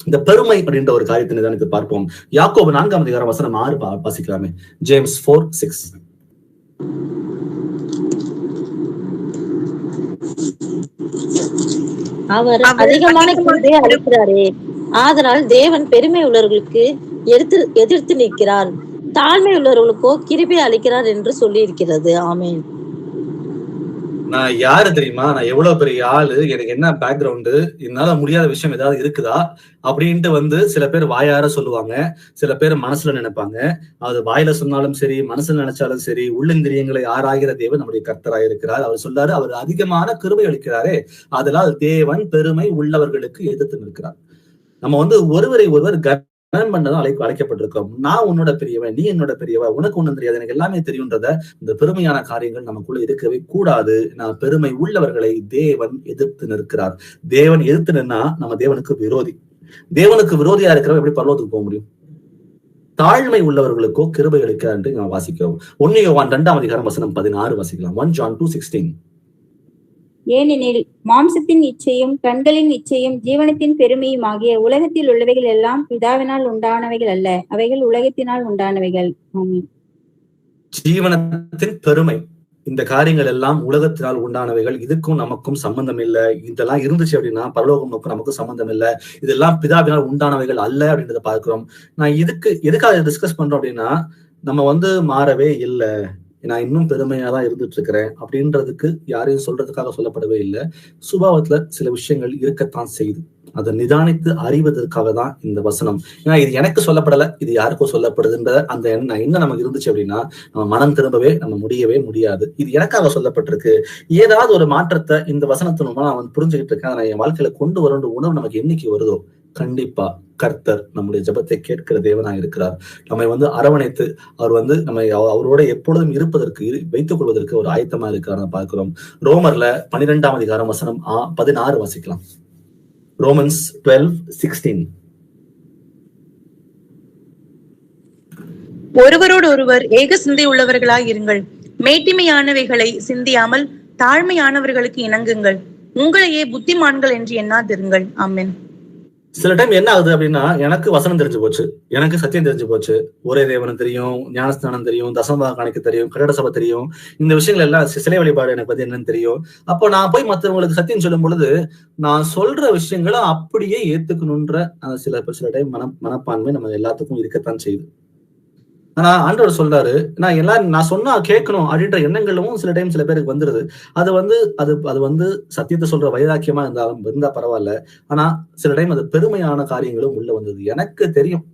இந்த பெருமை அப்படின்ற ஒரு காரியத்தை நிதானித்து பார்ப்போம். யாக்கோபு 4ஆம் அதிகாரம் வசனம் 6 வாசிக்கலாமே. ஜேம்ஸ் 4:6. அவர் அதிகமான கிருபையை அளிக்கிறாரே, ஆதலால் தேவன் பெருமை உள்ளவர்களுக்கு எதிர்த்து நிற்கிறார், தாழ்மை உள்ளவர்களுக்கோ கிருபை அளிக்கிறார் என்று சொல்லி இருக்கிறது. ஆமென். நான் யாரு தெரியுமா, நான் எவ்வளவு பெரிய ஆளு, எனக்கு என்ன பேக்ரவுண்டு, என்னால முடியாத விஷயம் ஏதாவது இருக்குதா அப்படின்ட்டு சில பேர் வாயார சொல்லுவாங்க, சில பேர் மனசுல நினைப்பாங்க. அது வாயில சொன்னாலும் சரி, மனசுல நினைச்சாலும் சரி, உள்ளந்திரியங்களை ஆராய்கிற தேவன் நம்முடைய கர்த்தராக இருக்கிறார். அவர் சொல்றாரு, அவர் அதிகமான கிருபை அளிக்கிறாரே, அதனால் தேவன் பெருமை உள்ளவர்களுக்கு எதிர்த்து நிற்கிறார். நம்ம ஒருவரை ஒருவர் பண்ணதான் அழைக்கப்பட்டிருக்கோம். நான் உன்னோட பெரியவன், நீ என்னோட பெரியவ, உனக்கு ஒண்ணும் தெரியாது, எனக்கு எல்லாமே தெரியும்ன்றத இந்த பெருமையான காரியங்கள் நமக்குள்ள இருக்கவே கூடாது. நான் பெருமை உள்ளவர்களை தேவன் எதிர்த்து நிற்கிறார். தேவன் எதிர்த்து நின்னா நம்ம தேவனுக்கு விரோதி. தேவனுக்கு விரோதியா இருக்கிறவங்க எப்படி பரலோகத்துக்கு போக முடியும்? தாழ்மை உள்ளவர்களுக்கோ கிருபை அளிக்கிறார் என்று நாம் வாசிக்கிறோம். 1 யோவான் 2ஆம் அதிகாரம் வசனம் 16 வாசிக்கலாம். 1 John 2:16. ஏனெனில் மாம்சத்தின் இச்சையும் கண்களின் இச்சையும் ஜீவனத்தின் பெருமையும் ஆகிய உலகத்தில் உள்ளவைகள் எல்லாம் பிதாவினால் உண்டானவைகள் அல்ல, அவைகள் உலகத்தினால் உண்டானவைகள். ஜீவனத்தின் பெருமை, இந்த காரியங்கள் எல்லாம் உலகத்தினால் உண்டானவைகள். இதுக்கும் நமக்கும் சம்பந்தம் இல்லை. இதெல்லாம் இருந்துச்சு அப்படின்னா பரலோகம் நோக்கும் நமக்கும் சம்பந்தம் இல்லை. இதெல்லாம் பிதாவினால் உண்டானவைகள் அல்ல அப்படின்றத பார்க்கிறோம். நான் எதுக்காக டிஸ்கஸ் பண்றோம் அப்படின்னா, நம்ம மாறவே இல்லை, நான் இன்னும் பெருமையா தான் இருந்துட்டு இருக்கிறேன் அப்படின்றதுக்கு யாரையும் சொல்றதுக்காக சொல்லப்படவே இல்லை. சுபாவத்துல சில விஷயங்கள் இருக்கத்தான் செய்யுது. அதை நிதானித்து அறிவதற்காக தான் இந்த வசனம். ஏன்னா இது எனக்கு சொல்லப்படலை, இது யாருக்கும் சொல்லப்படுதுன்ற அந்த எண்ணம் நமக்கு இருந்துச்சு அப்படின்னா நம்ம மனம் திரும்பவே நம்ம முடியவே முடியாது. இது எனக்காக சொல்லப்பட்டிருக்கு, ஏதாவது ஒரு மாற்றத்தை இந்த வசனத்தின் மூலமா நான் புரிஞ்சுக்கிட்டு இருக்கேன், நான் என் வாழ்க்கையில கொண்டு வரன்ற உணர்வு நமக்கு என்னைக்கு வருதோ கண்டிப்பா கர்த்தர் நம்முடைய ஜெபத்தை கேட்கிற தேவனாக இருக்கிறார். நம்மை அரவணைத்து அவர் நம்மை அவரோட எப்பொழுதும் இருப்பதற்கு வைத்துக் கொள்வதற்கு ஒரு ஆயத்தமா இருக்கிறார் பார்க்கிறோம். ரோமர்ல 12ஆம் அதிகாரம் வசனம் 16 வாசிக்கலாம். ரோமன்ஸ் 12:16. ஒருவரோடு ஒருவர் ஏக சிந்தை உள்ளவர்களாய் இருங்கள், மேட்டிமையானவைகளை சிந்தியாமல் தாழ்மையானவர்களுக்கு இணங்குங்கள், உங்களையே புத்திமான்கள் என்று எண்ணாதிருங்கள். ஆமென். சில டைம் என்ன ஆகுது அப்படின்னா, எனக்கு வசனம் தெரிஞ்சு போச்சு, எனக்கு சத்தியம் தெரிஞ்சு போச்சு, ஒரே தேவனம் தெரியும், ஞானஸ்தானம் தெரியும், தசமபாகம் கணக்கு தெரியும், கட்டட சபை தெரியும், இந்த விஷயங்கள் எல்லாம் சிலை வழிபாடு எனக்கு பத்தி என்னன்னு தெரியும். அப்போ நான் போய் மற்றவங்களுக்கு சத்தியம் சொல்லும் பொழுது நான் சொல்ற விஷயங்களை அப்படியே ஏத்துக்கணும்ன்ற சில டைம் மனப்பான்மை நம்ம எல்லாத்துக்கும் இருக்கத்தான் செய்யுது. ஆனா ஆண்டவர் சொல்றாரு, நான் சொன்னா கேட்கணும் அப்படின்ற எண்ணங்களும் சில டைம் சில பேருக்கு வந்துருது. அது சத்தியத்தை சொல்ற வைராக்கியமா இருந்தா பரவாயில்ல. ஆனா சில டைம் அது பெருமையான காரியங்களும் உள்ள வந்தது. எனக்கு தெரியும்,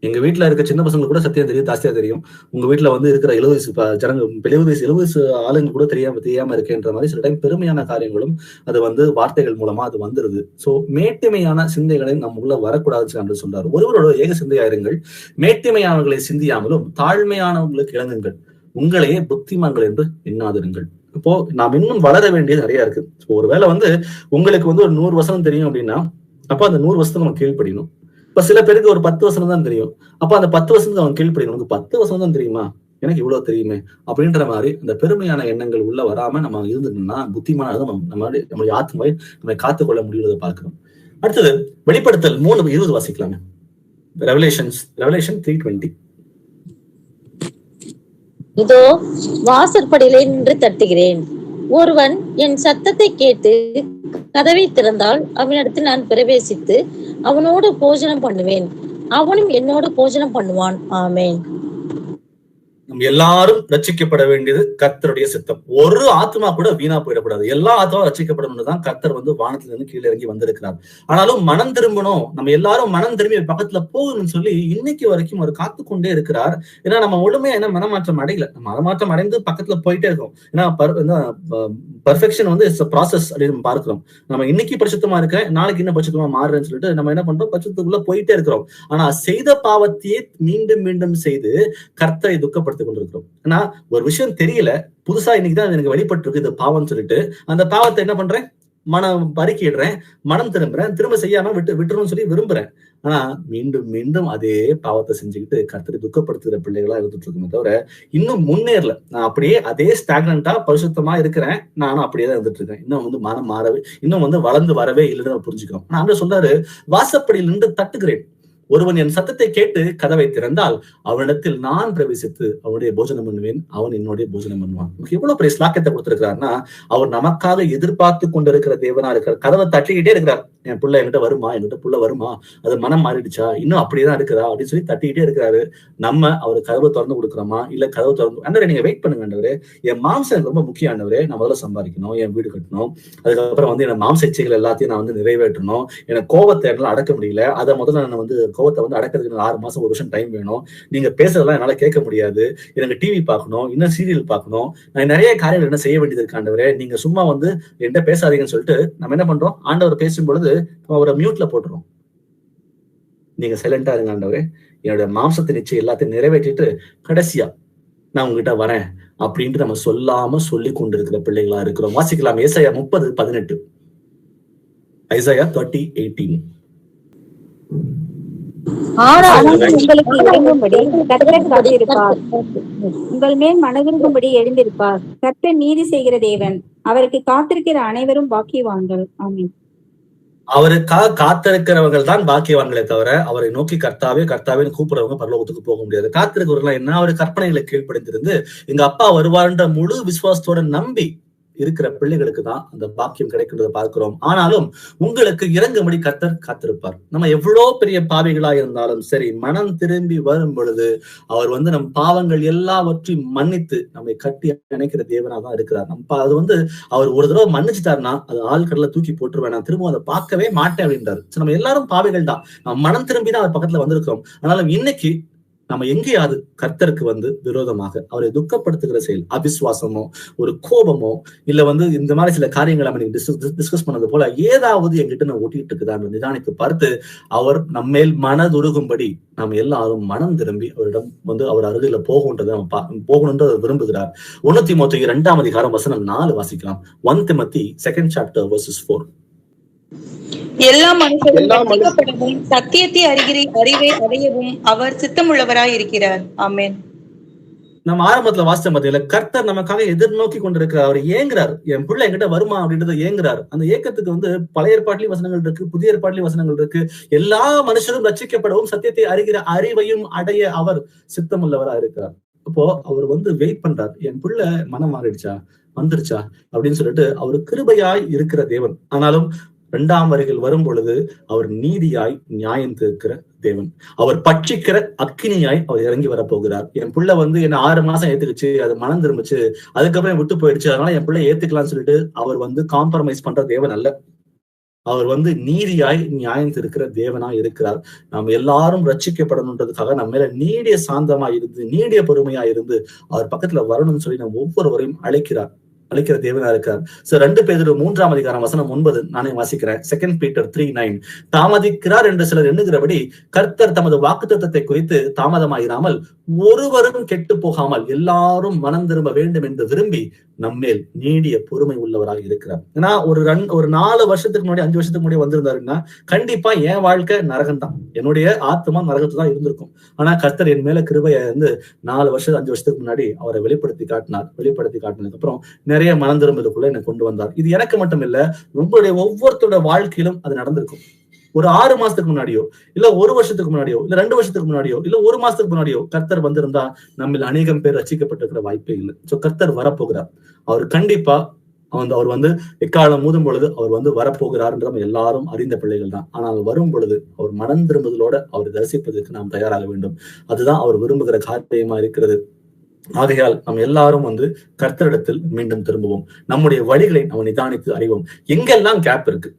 எங்க வீட்டுல இருக்க சின்ன பசங்களுக்கு கூட சத்தியம் தெரியும், ஜாஸ்தியா தெரியும். உங்க வீட்டுல இருக்கிற 70 ஆளுங்க கூட தெரியாம இருக்கேன்ற மாதிரி சில டைம் பெருமையான காரியங்களும் அது வார்த்தைகள் மூலமா அது வந்துருது. சோ மேட்டிமையான சிந்தைகளை நம்ம உள்ள வரக்கூடாது என்று சொல்றாரு. ஒருவரோட ஏக சிந்தையாயிருங்கள், மேட்டிமையானவர்களை சிந்தியாமலும் தாழ்மையானவங்களுக்கு இணங்குங்கள், உங்களையே புத்திமான்கள் என்று எண்ணாதிருங்கள். இப்போ நாம் இன்னும் வளர வேண்டியது நிறைய இருக்கு. ஒருவேளை உங்களுக்கு ஒரு 100 வசனம் தெரியும் அப்படின்னா, அப்ப அந்த 100 வசனம் நம்ம கீழ்ப்படியணும். இப்ப சில பேருக்கு ஒரு 10 வசனம் தான் தெரியும், அப்ப அந்த 10 வசனத்தை அவன் கீழ்ப்படியணும். உனக்கு 10 வசனம் தான் தெரியுமா, எனக்கு இவ்வளவு தெரியுமே அப்படின்ற மாதிரி அந்த பெருமையான எண்ணங்கள் உள்ள வராம நம்ம இருந்தோம்னா புத்திமானதை நம்மளுடைய ஆத்மாவை நம்ம காத்துக்கொள்ள முடியுறதை பார்க்கிறோம். அடுத்தது வெளிப்படுத்தல் 3:20 வாசிக்கலாமே. ரெவலேஷன் 3:20. இதோ வாசற்படியிலே நின்று தட்டுகிறேன், ஒருவன் என் சத்தத்தை கேட்டு கதவை திறந்தால் அவனிடத்தில் நான் பிரவேசித்து அவனோடு போஜனம் பண்ணுவேன், அவனும் என்னோடு போஜனம் பண்ணுவான். ஆமென். நம்ம எல்லாரும் ரட்சிக்கப்பட வேண்டியது கர்த்தருடைய சித்தம். ஒரு ஆத்மா கூட வீணா போயிடக்கூடாது. எல்லா ஆத்மாவும் ரட்சிக்கப்படணும்னு தான் கர்த்தர் வானத்துல இருந்து கீழே இறங்கி வந்திருக்கிறார். ஆனாலும் மனம் திரும்பணும், நம்ம எல்லாரும் மனம் திரும்பி பக்கத்துல போகணும்னு சொல்லி இன்னைக்கு வரைக்கும் அவர் காத்து கொண்டே இருக்கிறார். ஏன்னா நம்ம முழுமையா மனமாற்றம் அடையல, நம்ம மனமாற்றம் அடைந்து பக்கத்துல போயிட்டே இருக்கோம். ஏன்னா பர்ஃபெக்ஷன் இட்ஸ் ப்ராசஸ் அப்படின்னு நம்ம பார்க்கிறோம். நம்ம இன்னைக்கு பரிசுத்தமா இருக்கேன், நாளைக்கு இன்னும் பரிசுத்தமா மாறுறேன்னு சொல்லிட்டு நம்ம என்ன பண்றோம், பரிசுத்தத்துக்குள்ள போயிட்டே இருக்கிறோம். ஆனா செய்த பாவத்தையே மீண்டும் மீண்டும் செய்து கர்த்தரை துக்கப்படுத்தி கொண்டிருக்கிறோம். ஆனா ஒரு விஷயம் தெரியல, புதுசா இன்னைக்குதான் எனக்கு வெளிப்பட்டு இருக்கு இது பாவம்னு சொல்லிட்டு அந்த பாவத்தை என்ன பண்றேன், மனம் பறிக்கிடுறேன், மனம் திரும்புறேன், திரும்ப செய்யாம விட்டுறணும்னு சொல்லி விரும்புறேன். ஆனா மீண்டும் மீண்டும் அதே பாவத்தை செஞ்சுக்கிட்டு கர்த்தரை துக்கப்படுத்துகிற பிள்ளைகளா இருந்துட்டு இருக்குமே தவிர இன்னும் முன்னேறல. நான் அப்படியே அதே ஸ்டாக்னண்டா பரிசுத்தமா இருக்கிறேன், நானும் அப்படியே தான் இருந்துட்டு இருக்கேன். இன்னும் மனம் மாறவே, இன்னும் வளர்ந்து வரவே இல்லைன்னு புரிஞ்சுக்கிறோம். ஆனா அந்த சொல்றாரு, வாசப்படியில் நின்று தட்டுகிறேன், ஒருவன் என் சத்தத்தை கேட்டு கதவை திறந்தால் அவனிடத்தில் நான் பிரவேசித்து அவனுடைய போஜனம் பண்ணுவேன், அவன் என்னுடைய போஜனம் பண்ணுவான். எவ்வளவு பெரிய ஸ்லாக்கியத்தை கொடுத்திருக்கிறார்னா, அவர் நமக்காக எதிர்பார்த்து கொண்டிருக்கிற தேவனா இருக்கிறார். கதவை தட்டிக்கிட்டே இருக்கிறார், என் புள்ள என்கிட்ட வருமா, என்கிட்ட புள்ள வருமா, அது மனம் மாறிடுச்சா, இன்னும் அப்படியேதான் இருக்குதா அப்படின்னு சொல்லி தட்டிக்கிட்டே இருக்கிறாரு. நம்ம அவரு கதவை திறந்து கொடுக்குறோமா, இல்ல கதவை திறந்து ஆண்டவரே நீங்க வெயிட் பண்ணுங்க ஆண்டவரே, என் மாம்சம் எனக்கு ரொம்ப முக்கியம் ஆண்டவரே, நான் முதல்ல சம்பாதிக்கணும், என் வீடு கட்டணும், அதுக்கப்புறம் என் மாம்ச இச்சைகள் எல்லாத்தையும் நான் நிறைவேற்றணும், எனக்கு கோபத்தை என்னால அடக்க முடியல, அதை முதல்ல நான் கோபத்தை அடக்கிறதுக்கு 6 மாசம் 1 வருஷம் டைம் வேணும், நீங்க பேசுறதெல்லாம் என்னால கேட்க முடியாது, எனக்கு டிவி பார்க்கணும், இன்னும் சீரியல் பார்க்கணும், நான் நிறைய காரியங்கள் என்ன செய்ய வேண்டியது இருக்கு ஆண்டவரே, நீங்க சும்மா என்கிட்ட பேசாதீங்கன்னு சொல்லிட்டு நம்ம என்ன பண்றோம், ஆண்டவர் பேசும் பொழுது அவரை மியூட்ல போட்டுறோம். நீங்க சைலண்டா இருங்க ஆண்டவரே, என்னோட மாம்சத்தின் நிச்சயம் எல்லாத்தையும் நிறைவேற்றிட்டு கடைசியா நான் உங்ககிட்ட வரேன் அப்படின்ட்டு நம்ம சொல்லாம சொல்லி கொண்டிருக்கிற பிள்ளைகளா இருக்கிறோம். வாசிக்கலாம் ஏசாயா 30:18. ஐசாயா 30:18. உங்களுக்கு இறங்கும்படி கர்த்தர் காத்திருப்பார், உங்கள் மேல் மனதிருக்கும்படி எழுந்திருப்பார். கர்த்தர் நீதி செய்கிற தேவன், அவருக்கு காத்திருக்கிற அனைவரும் பாக்கியவான்கள். ஆமென். அவருக்காக காத்திருக்கிறவர்கள் தான் பாக்கியவான்களே தவிர அவரை நோக்கி கர்த்தாவே கர்த்தாவேன்னு கூப்பிடுறவங்க பரலோகத்துக்கு போக முடியாது. காத்திருக்கிறவர்கள் என்ன, அவர் கற்பனைகளை கீழ்ப்படிந்திருந்து எங்க அப்பா வருவார்ன்ற முழு விசுவாசத்தோட நம்பி இருக்கிற பிள்ளைகளுக்கு தான் அந்த பாக்கியம் கிடைக்கின்றதை பார்க்கிறோம். ஆனாலும் உங்களுக்கு இறங்கும்படி கர்த்தர் காத்திருப்பார். நம்ம எவ்வளவு பெரிய பாவிகளா இருந்தாலும் சரி, மனம் திரும்பி வரும் பொழுது அவர் நம் பாவங்கள் எல்லாவற்றையும் மன்னித்து நம்மை கட்டி நினைக்கிற தேவனா தான் இருக்கிறார். அது அவர் ஒரு தடவை மன்னிச்சுட்டாருன்னா அது ஆழ்கடல தூக்கி போட்டுருவேன், நான் திரும்ப அதை பார்க்கவே மாட்டேன் அப்படின்றாரு. நம்ம எல்லாரும் பாவிகள் தான், நம்ம மனம் திரும்பி தான் அவர் பக்கத்துல வந்திருக்கிறோம். ஆனாலும் இன்னைக்கு நம்ம எங்கேயாவது கர்த்தருக்கு விரோதமாக அவரை துக்கப்படுத்துகிற செயல், அவிசுவாசமோ ஒரு கோபமோ இல்ல இந்த மாதிரி சில காரியங்களை நம்ம டிஸ்கஸ் பண்ணது போல ஏதாவது எங்கிட்ட நான் ஒட்டிட்டு இருக்குதான் நிதானித்து பார்த்து அவர் நம்மேல் மனதுருகும்படி நாம் எல்லாரும் மனம் திரும்பி அவரிடம் அவர் அருகில போகணும்ன்றதை விரும்புகிறார். 1 தீமோத்தேயு 2ஆம் அதிகாரம் வசனம் 4 வாசிக்கலாம். 1 Timothy 2nd chapter verses 4. எல்லா மனுஷரும் சத்தியத்தை அறிவை அடையவும் அவர் சித்தமுள்ளவராய் இருக்கிறார். ஆமென். நம்ம ஆரம்பத்துல வாசிச்ச மத்தியில கர்த்தர் நமக்காக எதிர்நோக்கி கொண்டிருக்கிறார். அவர் ஏங்குறார், என் பிள்ளை என்கிட்ட வருமா அப்படின்றத ஏங்குறார். அந்த ஏக்கத்துக்கு பழைய ஏற்பாட்டிலையும் வசனங்கள் இருக்கு, புதிய ஏற்பாட்டிலையும் வசனங்கள் இருக்கு. எல்லா மனுஷரும் ரட்சிக்கப்படவும் சத்தியத்தை அறிகிற அறிவையும் அடைய அவர் சித்தமுள்ளவரா இருக்கிறார். அப்போ அவர் வெயிட் பண்றார், என் பிள்ளை மனம் மாறிடுச்சா, வந்துருச்சா அப்படின்னு சொல்லிட்டு அவர் கிருபையாய் இருக்கிற தேவன். ஆனாலும் 2ஆம் வருகையில் வரும் பொழுது அவர் நீதியாய் நியாயம் தீர்க்கிற தேவன். அவர் பட்சிக்கிற அக்கினியாய் அவர் இறங்கி வர போகிறார். என் பிள்ளை என்ன 6 மாசம் ஏத்துக்குச்சு, அது மனம் திரும்பிச்சு, அதுக்கப்புறம் விட்டு போயிடுச்சு, அதனால என் பிள்ளை ஏத்துக்கலாம்னு சொல்லிட்டு அவர் காம்ப்ரமைஸ் பண்ற தேவன் அல்ல. அவர் நீதியாய் நியாயம் தீர்க்கிற தேவனா இருக்கிறார். நாம் எல்லாரும் ரட்சிக்கப்படணுன்றதுக்காக நம்ம மேல நீடிய சாந்தமா இருந்து நீடிய பொறுமையா இருந்து அவர் பக்கத்துல வரணும்னு சொல்லி நம்ம ஒவ்வொருவரையும் அழைக்கிற தேவனா இருக்கார். 2 பேதுரு 3ஆம் அதிகாரம் வசனம் 9 நானே வாசிக்கிறேன். 2 Peter 3:9. தாமதிக்கிறார் என்று சிலர் எண்ணுகிறபடி கர்த்தர் தமது வாக்குத்தத்தத்தை குறித்து தாமதமாயிராமல் ஒருவரும் கெட்டு போகாமல் எல்லாரும் மனம் திரும்ப வேண்டும் என்று விரும்பி நம்மேல் நீடிய பொறுமை உள்ளவராக இருக்கிறார். ஏன்னா ஒரு 4 வருஷத்துக்கு முன்னாடி 5 வருஷத்துக்கு முன்னாடி வந்திருந்தாருன்னா கண்டிப்பா என் வாழ்க்கை நரகம் தான், என்னுடைய ஆத்மா நரகத்து தான் இருந்திருக்கும். ஆனா கர்த்தர் என் மேல கிருபையை 4 வருஷம் 5 வருஷத்துக்கு முன்னாடி அவரை வெளிப்படுத்தி காட்டினதுக்கு அப்புறம் நிறைய மனம் திரும்பதுக்குள்ள என்னை கொண்டு வந்தார். இது எனக்கு மட்டும் இல்ல, உங்களுடைய ஒவ்வொருத்தோட வாழ்க்கையிலும் அது நடந்திருக்கும். ஒரு 6 மாசத்துக்கு முன்னாடியோ இல்ல 1 வருஷத்துக்கு முன்னாடியோ இல்ல 2 வருஷத்துக்கு முன்னாடியோ இல்ல 1 மாசத்துக்கு முன்னாடியோ கர்த்தர் வந்திருந்தா நம்ம அநேகம் பேர் ரட்சிக்கப்பட்டிருக்கிற வாய்ப்பே இல்லை. சோ கர்த்தர் வரப்போகிறார். அவர் கண்டிப்பா அவர் எக்காலம் ஊதும் பொழுது அவர் வரப்போகிறார் என்று நம்ம எல்லாரும் அறிந்த பிள்ளைகள் தான். ஆனால் வரும் பொழுது அவர் மனம் திரும்புதலோட அவர் தரிசிப்பதற்கு நாம் தயாராக வேண்டும். அதுதான் அவர் விரும்புகிற காரியமா இருக்கிறது. ஆகையால் நம்ம எல்லாரும் கர்த்தரிடத்தில் மீண்டும் திரும்புவோம். நம்முடைய வழிகளை நம்ம நிதானித்து அறிவோம். எங்கெல்லாம் கேப் இருக்கு,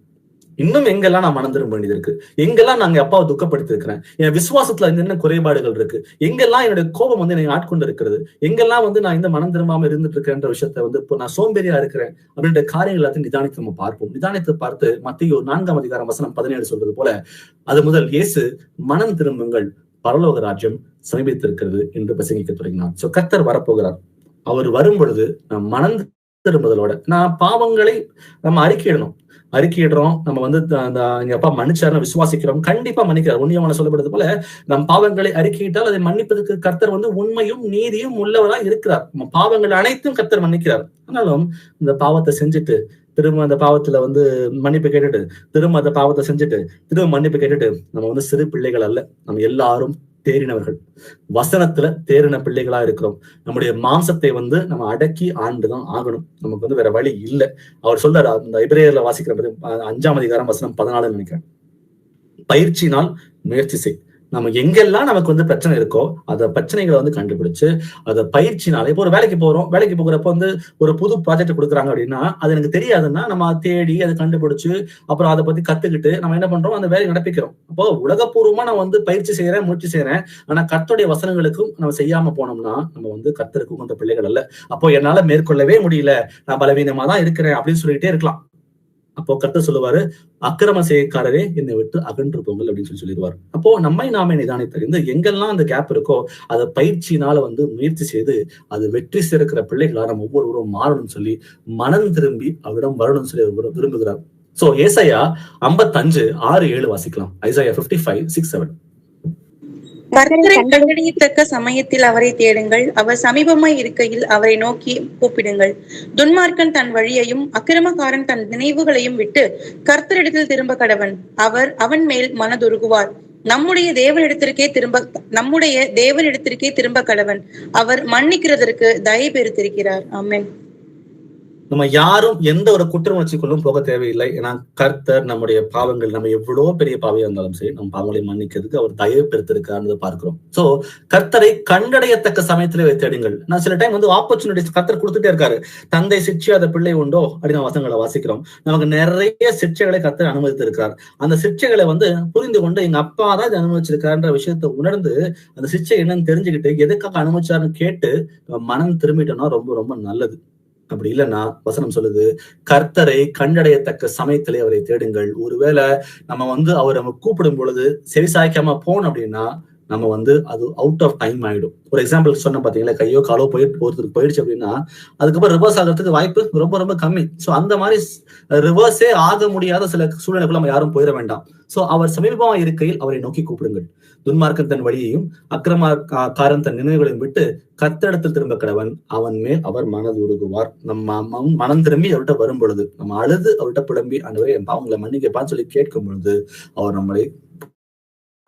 இன்னும் எங்கெல்லாம் நான் மனம் திரும்ப வேண்டியது இருக்கு, எங்கெல்லாம் நாங்க அப்பாவை துக்கப்படுத்தி இருக்கிறேன், என் விசுவாசத்துல என்ன குறைபாடுகள் இருக்கு, எங்கெல்லாம் என்னுடைய கோபம் என்னை ஆட்கொண்டு இருக்கிறது, எங்கெல்லாம் நான் இந்த மனம் திரும்பாம இருந்துட்டு இருக்கேன்ற விஷயத்த இப்போ நான் சோம்பேறியா இருக்கிறேன் அப்படின்ற காரியங்கள் எல்லாத்தையும் நிதானித்து நம்ம பார்ப்போம். நிதானித்து பார்த்து மத்தேயு 4ஆம் அதிகாரம் வசனம் 17 சொல்றது போல அது முதல் இயேசு மனம் திரும்புங்கள் பரலோக ராஜ்யம் சமீபித்திருக்கிறது என்று பிரசங்கிக்க தொடங்கினார். சோ கர்த்தர் வரப்போகிறார். அவர் வரும் பொழுது நம் மனம் திரும்புதலோட பாவங்களை நம்ம அறிக்கையிடுறோம். நம்ம எங்க அப்பா மன்னிச்சாரு விசுவாசிக்கிறோம், கண்டிப்பா மன்னிக்கிறார். 1 யோவான்ல சொல்லப்படுறது போல நம் பாவங்களை அறிக்கையிட்டால் அதை மன்னிப்பதற்கு கர்த்தர் உண்மையும் நீதியும் உள்ளவரா இருக்கிறார். நம்ம பாவங்கள் அனைத்தும் கர்த்தர் மன்னிக்கிறார். ஆனாலும் இந்த பாவத்தை செஞ்சுட்டு திரும்ப அந்த பாவத்துல மன்னிப்பு கேட்டுட்டு திரும்ப அந்த பாவத்தை செஞ்சுட்டு திரும்ப மன்னிப்பு கேட்டுட்டு நம்ம சிறு பிள்ளைகள் அல்ல, நம்ம எல்லாரும் தேறினவர்கள், வசனத்துல தேறின பிள்ளைகளா இருக்கிறோம். நம்முடைய மாம்சத்தை நம்ம அடக்கி ஆண்டுதான் ஆகணும். நமக்கு வேற வழி இல்லை. அவர் சொல்றாரு, அந்த எபிரேயர்ல வாசிக்கிற 5ஆம் அதிகாரம் வசனம் 14 நினைக்கிறேன், பயிற்சினால் முயற்சி செய். நம்ம எங்கெல்லாம் நமக்கு பிரச்சனை இருக்கோ அந்த பிரச்சனைகளை கண்டுபிடிச்சு அதை பயிற்சினால, இப்போ ஒரு வேலைக்கு போகிறப்ப ஒரு புது ப்ராஜெக்ட் கொடுக்குறாங்க அப்படின்னா அது எனக்கு தெரியாதுன்னா நம்ம தேடி அதை கண்டுபிடிச்சு அப்புறம் அதை பத்தி கத்துக்கிட்டு நம்ம என்ன பண்றோம், அந்த வேலையை நடப்பிக்கிறோம். அப்போ உலகப்பூர்வமா நான் முயற்சி செய்யறேன். ஆனா கர்த்தருடைய வசனங்களுக்கும் நம்ம செய்யாம போனோம்னா நம்ம கர்த்தருக்கு உகந்த பிள்ளைகள் அல்ல. அப்போ என்னால மேற்கொள்ளவே முடியல, நான் பலவீனமா தான் இருக்கிறேன் அப்படின்னு சொல்லிட்டே இருக்கலாம். அப்போ கர்த்தர் சொல்லுவாரு, அக்கிரம செய்யக்காரரே என்னை விட்டு அகன்று போங்கள் அப்படின்னு சொல்லிடுவார். அப்போ நாமே நிதானித்தறிந்து எங்கெல்லாம் அந்த கேப் இருக்கோ அதை பயிற்சியினால முயற்சி செய்து அது வெற்றி சேர்க்கிற பிள்ளைகளா நம்ம ஒவ்வொருவரும் மாறணும்னு சொல்லி மனம் திரும்பி அவரிடம் வரணும்னு சொல்லி விரும்புகிறார். சோ ஏசாயா 55:6-7 வாசிக்கலாம். ஐசாயா 55:6-7. கர்த்தரை கண்டறியத்தக்க சமயத்தில் அவரை தேடுங்கள், அவர் சமீபமாய் இருக்கையில் அவரை நோக்கி கூப்பிடுங்கள். துன்மார்க்கன் தன் வழியையும் அக்கிரமக்காரன் தன் நினைவுகளையும் விட்டு கர்த்தரிடத்தில் திரும்ப கடவன், அவர் அவன் மேல் மனதுருகுவார். நம்முடைய தேவனிடத்திற்கே திரும்ப கடவன், அவர் மன்னிக்கிறதற்கு தயை பெருத்திருக்கிறார். ஆமென். நம்ம யாரும் எந்த ஒரு குற்ற உணர்ச்சிக்குள்ளும் போக தேவையில்லை. ஏன்னா கர்த்தர் நம்முடைய பாவங்கள், நம்ம எவ்வளவு பெரிய பாவியா இருந்தாலும் சரி, நம்ம பாவங்களை மன்னிக்கிறதுக்கு அவர் தயவு பெருத்திருக்காருன்னு பார்க்கிறோம். சோ கர்த்தரை கண்டடையத்தக்க சமயத்திலே தேடுங்கள். நான் சில டைம் ஆப்பர்ச்சுனிட்டிஸ் கர்த்தர் கொடுத்துட்டே இருக்காரு. தந்தை சிட்சையாத பிள்ளை உண்டோ அப்படின்னு வசனங்களை வாசிக்கிறோம். நமக்கு நிறைய சிட்சைகளை கர்த்தர் அனுமதித்து இருக்கிறார். அந்த சிட்சைகளை புரிந்து கொண்டு எங்க அப்பா தான் இதை அனுமதிச்சிருக்காருன்ற விஷயத்தை உணர்ந்து அந்த சிட்சை என்னன்னு தெரிஞ்சுக்கிட்டு எதுக்காக அனுமதிச்சாருன்னு கேட்டு மனம் திரும்பிட்டோம்னா ரொம்ப ரொம்ப நல்லது. அப்படி இல்லைன்னா வசனம் சொல்லுது, கர்த்தரை கண்டடையத்தக்க சமயத்திலே அவரை தேடுங்கள். ஒருவேளை நம்ம அவர் நம்ம கூப்பிடும் பொழுது செவிசாய்க்காம போனோம் அப்படின்னா நம்ம அது அவுட் ஆஃப் டைம் ஆயிடும். ஒரு எக்ஸாம்பிள் சொன்ன பாத்தீங்களா, கையோ காலோ போயிடுச்சு அப்படின்னா அதுக்கப்புறம் ரிவர்ஸ் ஆகிறதுக்கு வாய்ப்பு ரொம்ப ரொம்ப கம்மி. சோ அந்த மாதிரி ரிவர்ஸே ஆக முடியாத சில சூழ்நிலைக்குள்ள நம்ம யாரும் போயிட வேண்டாம். சோ அவர் சமீபமா இருக்கையில் அவரை நோக்கி கூப்பிடுங்கள். துன்மார்க்கன் தன் வழியையும் அக்கிரமக்காரன் தன் நினைவுகளையும் விட்டு கர்த்தரிடத்தில் திரும்ப கடவன், அவன் மேல் அவர் மனது உருகுவார். நம்ம மனம் திரும்பி அவர்கிட்ட வரும் பொழுது, நம்ம அழுது அவர்கிட்ட புலம்பி ஆண்டவரே என் பாவங்களை மன்னிக்கப்பான்னு சொல்லி கேட்கும் பொழுது அவர் நம்மளை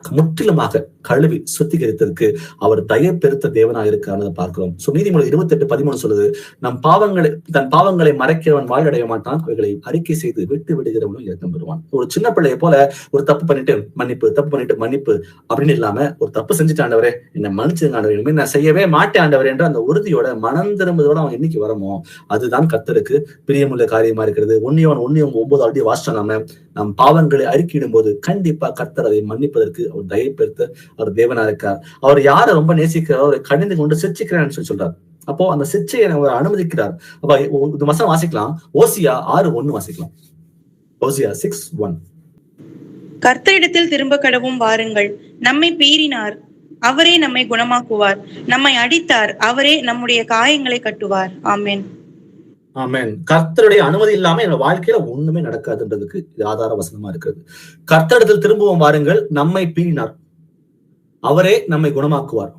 முற்றிலுமாக கழுவி சுத்திகரித்திருக்கு அவர் தயை பெருத்த தேவனா இருக்கான்னு பார்க்கிறோம். சோ நீதிமொழி 28:13 சொல்லுது, தன் பாவங்களை மறைக்கிறவன் வாழ்வடைய மாட்டான், அவைகளை அறிக்கை செய்து விட்டு விடுகிறவனும் இரக்கம் பெறுவான். ஒரு சின்ன பிள்ளைய போல ஒரு தப்பு பண்ணிட்டு மன்னிப்பு, தப்பு பண்ணிட்டு மன்னிப்பு அப்படின்னு இல்லாம ஒரு தப்பு செஞ்சுட்டு ஆண்டவரே என்னை மன்னிச்சுங்க ஆண்டவரே, இனிமே நான் செய்யவே மாட்டேன் ஆண்டவரே என்ற அந்த உறுதியோட மனம் திரும்புவதோட அவன் இன்னைக்கு வரமோ அதுதான் கர்த்தருக்கு பிரியமுள்ள காரியமா இருக்கிறது. 1:9 வாசிச்சோம். நம் பாவங்களை அறிக்கையிடும் போது கண்டிப்பா கர்த்தர் அதை மன்னிப்பதற்கு அவர் தயை பெருத்த அவர் தேவனா இருக்கார். அவர் யாரை ரொம்ப நேசிக்கிறார், அவரை கணிந்து கொண்டு சிரிச்சுக்கிறான்னு சொல்லி சொல்றார். அப்போ அந்த சிச்சையை அவர் அனுமதிக்கிறார். அப்ப இந்த வசனம் வாசிக்கலாம். ஓசியா 6:1 வாசிக்கலாம். ஓசியா 6:1. கர்த்தரிடத்தில் திரும்ப கடவும் வாருங்கள். நம்மை பீறினார், அவரே நம்மை குணமாக்குவார். நம்மை அடித்தார், அவரே நம்முடைய காயங்களை கட்டுவார். ஆமென். ஆமென். கர்த்தருடைய அனுமதி இல்லாம என்னோட வாழ்க்கையில ஒண்ணுமே நடக்காதுன்றதுக்கு இது ஆதார வசனமா இருக்கிறது. கர்த்தரிடத்தில் திரும்பவும் வாருங்கள், நம்மை பீறினார், அவரே நம்மை குணமாக்குவார்.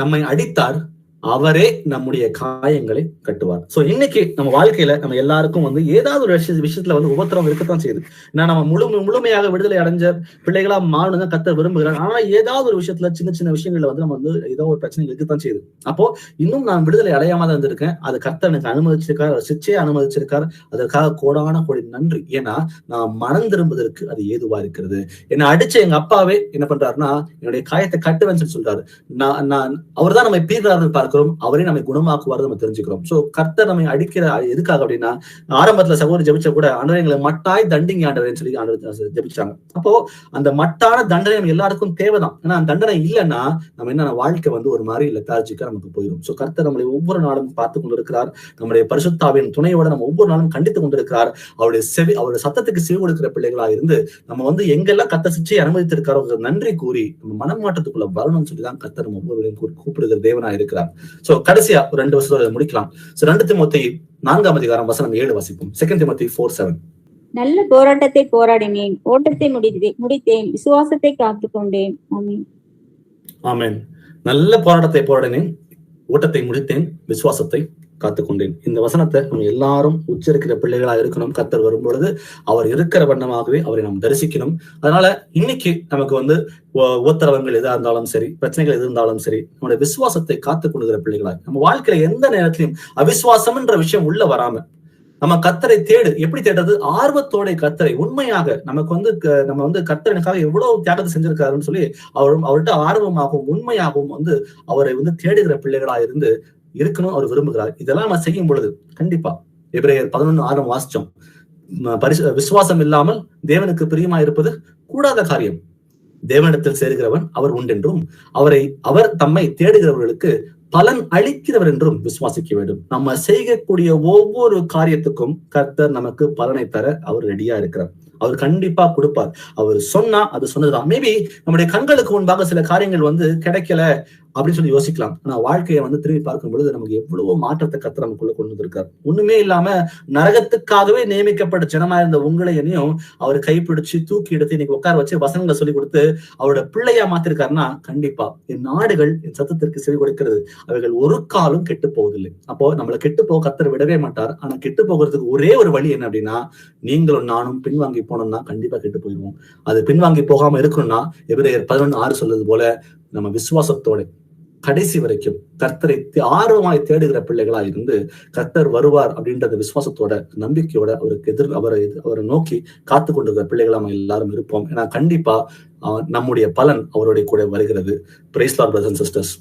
நம்மை அடித்தார், அவரே நம்முடைய காயங்களை கட்டுவார். சோ இன்னைக்கு நம்ம வாழ்க்கையில நம்ம எல்லாருக்கும் ஏதாவது ஒரு விஷயத்துல உபத்திரம் இருக்கத்தான் செய்யுது. ஏன்னா நம்ம முழுமையாக விடுதலை அடைஞ்ச பிள்ளைகளா மாறணும் கர்த்தர் விரும்புகிறார். ஆனா ஏதாவது ஒரு விஷயத்துல சின்ன சின்ன விஷயங்கள்ல நம்ம ஏதோ ஒரு பிரச்சனை இருக்கத்தான் செய்யுது. அப்போ இன்னும் நான் விடுதலை அடையாம தான் இருந்திருக்கேன். அது கர்த்தர் எனக்கு அனுமதிச்சிருக்கார், சிச்சையை அனுமதிச்சிருக்கார். அதற்காக கோடான கோடி நன்றி. ஏன்னா நான் மனம் திரும்புவதற்கு அது ஏதுவா இருக்கிறது. என்னை அடிச்ச எங்க அப்பாவே என்ன பண்றாருன்னா என்னுடைய காயத்தை கட்டுவேன்னு சொல்றாரு. நான் அவர் தான் நம்ம பீறாரு, அவரே நம்மை குணமாக்குவார் நம்ம தெரிஞ்சுக்கிறோம். சோ கர்த்தர் நம்மை அடிக்கிற எதுக்காக அப்படின்னா, ஆரம்பத்துல சகோதரி ஜெபிச்ச கூட ஆண்டவரே எங்களை மட்டாய் தண்டிங்க ஆண்டவரேன்னு சொல்லி ஆண்டவர் ஜெபிச்சாங்க. அப்போ அந்த மட்டான தண்டனை நம்ம எல்லாருக்கும் தேவைதான். ஏன்னா அந்த தண்டனை இல்லைன்னா நம்ம என்ன வாழ்க்கை ஒரு மாதிரி லெத்தார்ஜிக்கா நமக்கு போயிடும். சோ கர்த்தர் நம்மளை ஒவ்வொரு நாளும் பார்த்து கொண்டிருக்கிறார். நம்முடைய பரிசுத்தாவின் துணையோட நம்ம ஒவ்வொரு நாளும் கண்டித்து கொண்டிருக்கிறார். அவருடைய சத்தத்துக்கு செவி கொடுக்கிற பிள்ளைகளா இருந்து நம்ம எங்கெல்லாம் கர்த்தர் சிச்சையை அனுமதித்திருக்காரோ நன்றி கூறி நம்ம மனமாற்றத்துக்குள்ள வரணும்னு சொல்லிதான் கர்த்தர் நம்ம ஒவ்வொருவரையும் கூப்பிடுகிற தேவனா இருக்கிறார். சோ கடைசியா 2 வருஷத்தோட முடிக்கலாம். 2 தீமோத்தேயு 4:7 வாசிப்போம். 2 தீமோத்தேயு 4:7. நல்ல போராட்டத்தை போராடினேன், ஓட்டத்தை முடித்தேன், விசுவாசத்தை காத்துக்கொண்டேன். ஆமென். ஆமென். நல்ல போராட்டத்தை போராடினேன், ஓட்டத்தை முடித்தேன், விசுவாசத்தை காத்துக்கொண்டேன். இந்த வசனத்தை நம்ம எல்லாரும் உச்சரிக்கிற பிள்ளைகளா இருக்கணும். கர்த்தர் வரும்பொழுது அவர் இருக்கிற வண்ணமாகவே அவரை நாம் தரிசிக்கணும். அதனால இன்னைக்கு நமக்கு உத்தரவங்கள் எதா இருந்தாலும் சரி, பிரச்சனைகள் எது இருந்தாலும் சரி, நம்முடைய விசுவாசத்தை காத்துக் கொள்கிற பிள்ளைகளா நம்ம வாழ்க்கையில எந்த நேரத்திலையும் அவிசுவாசம்ன்ற விஷயம் உள்ள வராம நம்ம கர்த்தரை எப்படி தேடுறது, ஆர்வத்தோட கர்த்தரை உண்மையாக நமக்கு நம்ம கர்த்தர் எனக்காக எவ்வளவு தியாகத்தை செஞ்சிருக்காருன்னு சொல்லி அவர்கிட்ட ஆர்வமாகவும் உண்மையாகவும் அவரை தேடுகிற பிள்ளைகளா இருக்கணும் அவர் விரும்புகிறார். இதெல்லாம் நம்ம செய்யும் பொழுது கண்டிப்பா எபிரேயர் 11:6 வாசிச்சோம். விசுவாசம் இல்லாமல் தேவனுக்கு பிரியமா இருப்பது கூடாத காரியம். தேவனிடத்தில் சேர்கிறவன் அவர் உண்டென்றும் அவர் தம்மை தேடுகிறவர்களுக்கு பலன் அளிக்கிறவர் என்றும் விசுவாசிக்க வேண்டும். நம்ம செய்யக்கூடிய ஒவ்வொரு காரியத்துக்கும் கர்த்தர் நமக்கு பலனை தர அவர் ரெடியா இருக்கிறார். அவர் கண்டிப்பா கொடுப்பார். அவர் சொன்னா அது சொன்னதுதான். மேபி நம்முடைய கண்களுக்கு முன்பாக சில காரியங்கள் கிடைக்கல அப்படின்னு சொல்லி யோசிக்கலாம். ஆனா வாழ்க்கையை திரும்பி பார்க்கும் பொழுது நமக்கு எவ்வளவோ மாற்றத்தை கர்த்தர் நமக்குள்ள கொண்டு வந்திருக்காரு. ஒண்ணுமே இல்லாம நரகத்துக்காகவே நியமிக்கப்பட்ட ஜனமா இருந்த உங்களை என்னையும் அவர் கைப்பிடிச்சு தூக்கி எடுத்து இன்னைக்கு உட்கார வச்சு வசனங்களை சொல்லி கொடுத்து அவரோட பிள்ளையா மாத்திருக்காருன்னா கண்டிப்பா என் நாடுகள் என் சத்தத்திற்கு செவி கொடுக்கிறது. அவைகள் ஒரு காலம் கெட்டு போவதில்லை. அப்போ நம்மளை கெட்டு போக கர்த்தர் விடவே மாட்டார். ஆனா கெட்டு போகிறதுக்கு ஒரே ஒரு வழி என்ன அப்படின்னா, நீங்களும் நானும் பின்வாங்கி போனோம்னா கண்டிப்பா கெட்டு போயிடுவோம். அது பின்வாங்கி போகாம இருக்கணும்னா எபிரேயர் 11:6 சொல்றது போல நம்ம விசுவாசத்தோட கடைசி வரைக்கும் கர்த்தரை ஆர்வமாய் தேடுகிற பிள்ளைகளா இருந்து கர்த்தர் வருவார் அப்படின்ற விசுவாசத்தோட நம்பிக்கையோட அவருக்கு அவரை நோக்கி காத்து கொண்டிருக்கிற பிள்ளைகளா நம்ம எல்லாரும் இருப்போம். ஏன்னா கண்டிப்பா நம்முடைய பலன் அவருடைய கூட வருகிறது. Praise the Lord brothers and sisters.